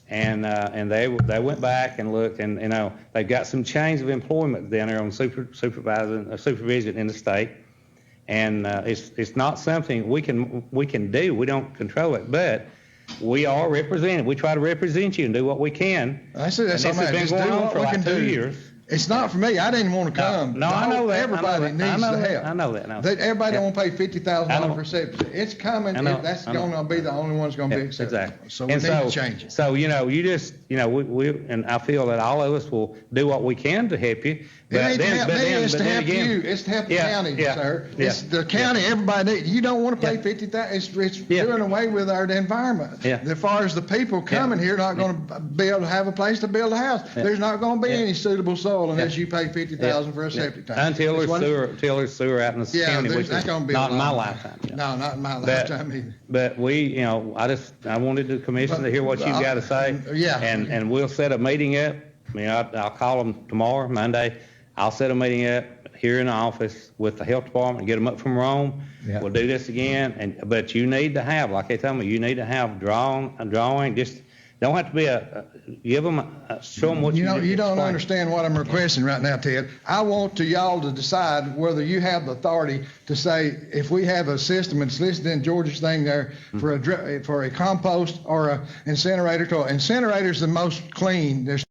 and they went back and looked, and they've got some chains of employment down there on supervision in the state, and it's not something we can do. We don't control it, but we are represented. We try to represent you and do what we can. That's it. That's and this has been going on for like 2 years. It's not for me. I didn't want to come. No, I know that. Everybody needs the help. I know that. Everybody don't want to pay $50,000 for septic. It's coming. That's going to be the only one that's going to be accepted. Exactly. So we need to change it. So, you just, we and I feel that all of us will do what we can to help you. It ain't to help me, it's to help you. It's to help the county, sir. It's the county, everybody, you don't want to pay $50,000. It's doing away with our environment. As far as the people coming here, not going to be able to have a place to build a house. There's not going to be any suitable soil unless you pay $50,000 for a septic tank. Until there's sewer out in the county, which is not in my lifetime. No, not in my lifetime either. But I wanted the commission to hear what you've got to say. And we'll set a meeting up. I'll call them tomorrow, Monday. I'll set a meeting up here in the office with the health department and get them up from Rome. We'll do this again. But you need to have, like they tell me, you need to have drawing. Just don't have to be give them, show them what you know. You don't understand what I'm requesting right now, Ted. I want y'all to decide whether you have the authority to say if we have a system, it's listed in Georgia's thing there for a compost or a incinerator. Incinerator's the most clean. There's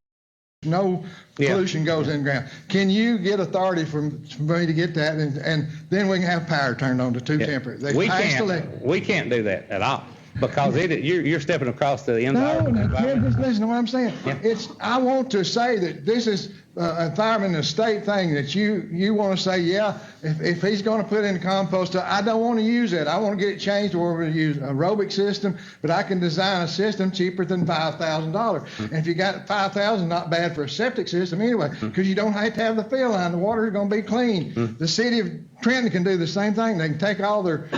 no pollution goes in the ground. Can you get authority for me to get that, and then we can have power turned on to 2 temporary? We can't do that at all because you're stepping across the end. No, just listen to what I'm saying. I want to say that this is environment and state thing that you want to say, yeah, if he's going to put in a compost, I don't want to use that. I want to get it changed to where we use aerobic system, but I can design a system cheaper than $5,000. And if you got $5,000, not bad for a septic system anyway, because you don't have to have the fill line. The water is going to be clean. The city of Trenton can do the same thing. They can take all their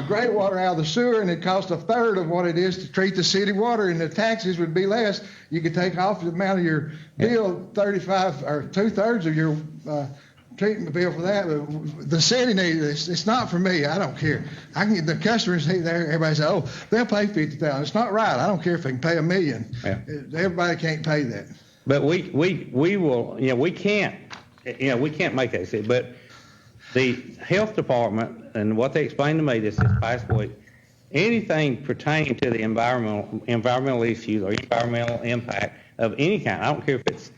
gray water out of the sewer, and it costs a third of what it is to treat the city water, and the taxes would be less. You could take off the amount of your bill, 35 or 2/3 of your treatment bill for that. But the city needs this. It's not for me. I don't care. I can get the customers there. Everybody say, "Oh, they'll pay $50,000." It's not right. I don't care if they can pay $1 million. Yeah. Everybody can't pay that. But we will, we can't make that decision. But the health department, and what they explained to me this past week, anything pertaining to the environmental issues or environmental impact of any kind, I don't care if it's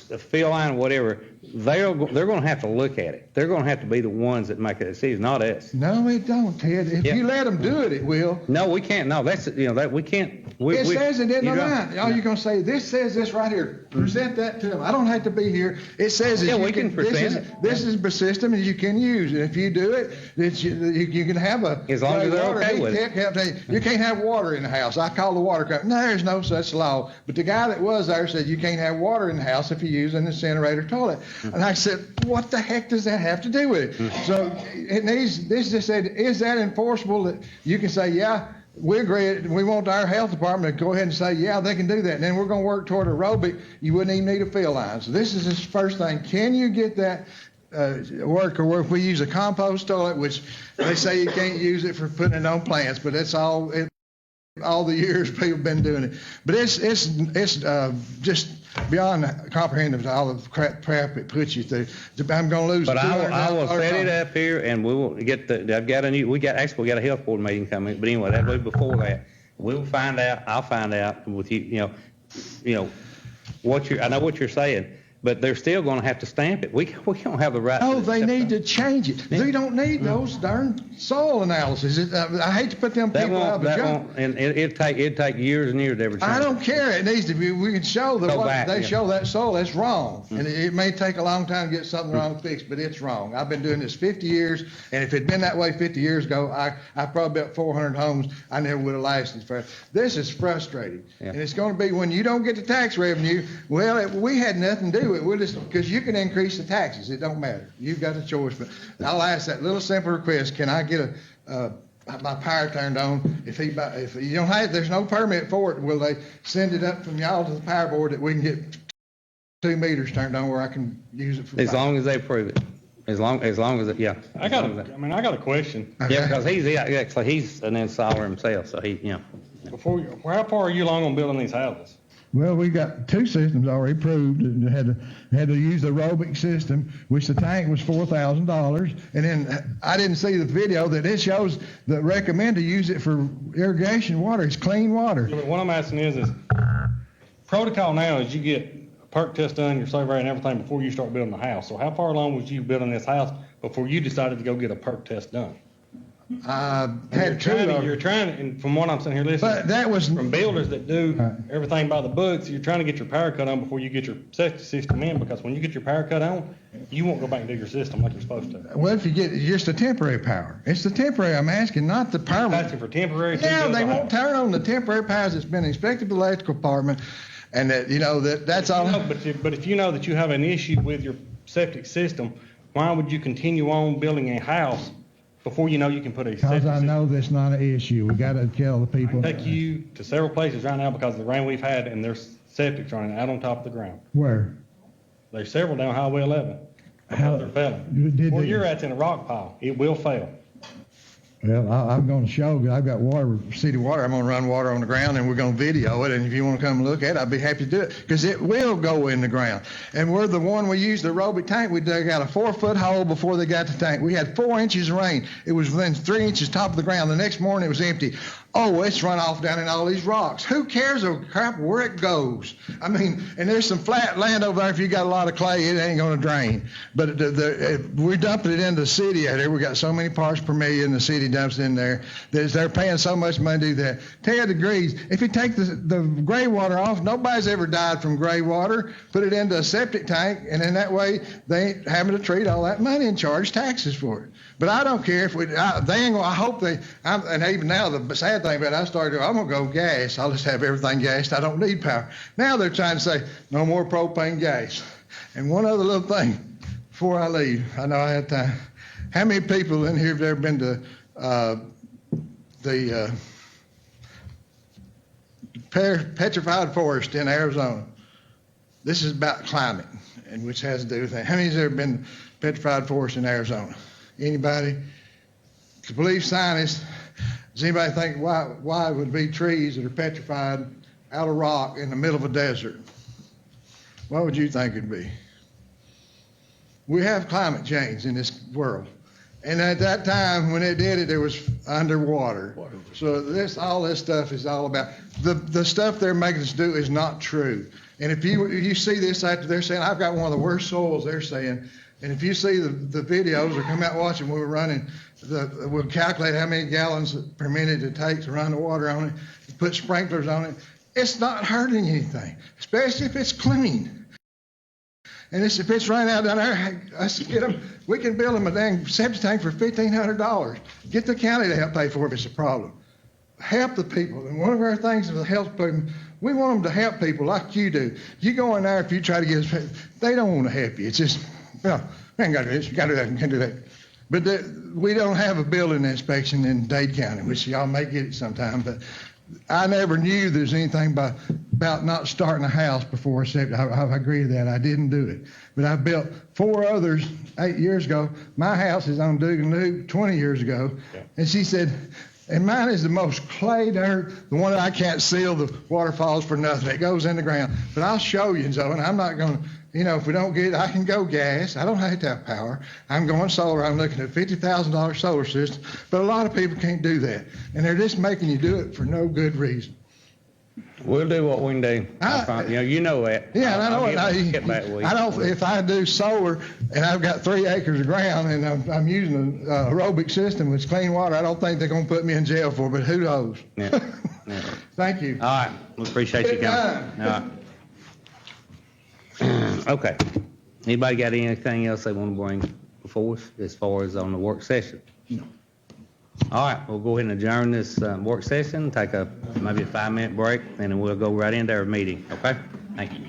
the fill line or whatever, they're going to have to look at it. They're going to have to be the ones that make the decision, not us. No, it don't, Ted. If you let them do it, it will. No, we can't. No, that's that we can't. It says it in the line. All you're going to say, this says this right here. Present that to them. I don't have to be here. It says that we can present it. This is a system and you can use it. If you do it, you can have a. As long as they're okay with it. You can't have water in the house. I call the water company. No, there's no such law. But the guy that was there said you can't have water in the house if you use an incinerator toilet. And I said, what the heck does that have to do with it? So it needs. This just said, is that enforceable? That you can say, yeah. We agree. We want our health department to go ahead and say, yeah, they can do that. And then we're going to work toward aerobic. You wouldn't even need a fill line. So this is the first thing. Can you get that work? Or if we use a compost toilet, which they say you can't use it for putting it on plants, but that's all the years people have been doing it. But it's just beyond comprehensive all the crap it puts you through. I'm going to lose. But I will set it up here, and we will get I've got we got a health board meeting coming. But anyway, that'll be before that. We'll find out. I'll find out with you. I know what you're saying. But they're still going to have to stamp it. We don't have the right. Oh, they need to change it. They don't need those darn soil analysis. I hate to put them people out of the job. And it'd take years and years to ever change. I don't care. It needs to be. We can show show that soil. That's wrong, and it may take a long time to get something wrong fixed, but it's wrong. I've been doing this 50 years, and if it'd been that way 50 years ago, I probably built 400 homes. I never would have lasted for. This is frustrating, and it's going to be when you don't get the tax revenue. Well, we had nothing to do with it. We'll just because you can increase the taxes. It don't matter. You've got a choice. But I'll ask that little simple request. Can I get my power turned on? If you don't have, there's no permit for it. Will they send it up from y'all to the power board that we can get 2 meters turned on where I can use it for? As long as they approve it. As long as it, yeah. I got a question. Okay. Yeah, because he's an installer himself, so how far are you along on building these houses? Well, we got 2 systems already approved. Had to use the aerobic system, which the tank was $4,000. And then I didn't see the video that it shows that recommend to use it for irrigation water. It's clean water. Yeah, but what I'm asking is protocol now is you get a perk test done, your survey and everything before you start building the house. So how far along was you building this house before you decided to go get a perk test done? You're trying, and from what I'm sitting here listening, but that was from builders that do everything by the books. You're trying to get your power cut on before you get your septic system in, because when you get your power cut on, you won't go back and do your system like you're supposed to. Well, if you get just a temporary power, it's the temporary I'm asking, not the permanent. I'm asking for temporary. Yeah, they won't turn on the temporary powers that's been inspected by the electrical department, and that's all. But if you know that you have an issue with your septic system, why would you continue on building a house before you know you can put a septic system? Because I know that's not an issue. We got to tell the people. I take you to several places right now because of the rain we've had, and there's septics running out on top of the ground. Where? There's several down Highway 11. They're failing. Where you're at's in a rock pile. It will fail. Well, I'm going to show you. I've got water, city water. I'm going to run water on the ground, and we're going to video it. And if you want to come and look at it, I'd be happy to do it because it will go in the ground. And we're the one we used the aerobic tank. We dug out a 4-foot hole before they got the tank. We had 4 inches of rain. It was within 3 inches top of the ground. The next morning it was empty. Oh, it's run off down in all these rocks. Who cares a crap where it goes? I mean, and there's some flat land over there. If you got a lot of clay, it ain't going to drain. But we're dumping it into the city out there. We got so many parts per million. The city dumps it in there. They're paying so much money to do that. 10 degrees. If you take the gray water off, nobody's ever died from gray water. Put it into a septic tank, and then that way they ain't having to treat all that money and charge taxes for it. But I don't care if they ain't gonna, I hope they, and even now the sad thing about it, I'm gonna go gas. I'll just have everything gassed. I don't need power. Now they're trying to say no more propane gas. And one other little thing before I leave, I know I have time. How many people in here have ever been to the petrified forest in Arizona? This is about climate, and which has to do with that. How many has ever been to petrified forest in Arizona? Anybody? To believe scientists, does anybody think why would be trees that are petrified out of rock in the middle of a desert? What would you think it'd be? We have climate change in this world. And at that time, when they did it, it was underwater. So all this stuff is all about, the stuff they're making us do is not true. And if you see this after they're saying, I've got one of the worst soils, they're saying, and if you see the videos or come out watching, we were running, we'll calculate how many gallons per minute it takes to run the water on it, put sprinklers on it. It's not hurting anything, especially if it's clean. And if it's running out down there, let's get them. We can build them a dang septic tank for $1,500. Get the county to help pay for it if it's a problem. Help the people. And one of our things is to help them. We want them to help people like you do. You go in there, if you try to get us, they don't want to help you. It's just, well, we ain't got to do this, you got to do that, you can't do that. But we don't have a building inspection in Dade County, which y'all may get it sometime, but I never knew there's anything about not starting a house before a septic. I agree to that. I didn't do it. But I built 4 others 8 years ago. My house is on Dugan 20 years ago. Yeah. And she said, and mine is the most clay dirt, the one that I can't seal the waterfalls for nothing. It goes in the ground. But I'll show you, Zoe, and I'm not going to, if we don't get it, I can go gas. I don't have to have power. I'm going solar. I'm looking at $50,000 solar system. But a lot of people can't do that. And they're just making you do it for no good reason. We'll do what we can do. You know that. Yeah, and I know it. I don't. If I do solar and I've got 3 acres of ground and I'm using an aerobic system with clean water, I don't think they're going to put me in jail for it, but who knows? Yeah. Thank you. All right. We appreciate you coming. All right. Okay. Anybody got anything else they want to bring before us as far as on the work session? No. All right, we'll go ahead and adjourn this work session, take maybe a 5-minute break, and then we'll go right into our meeting, okay? Thank you.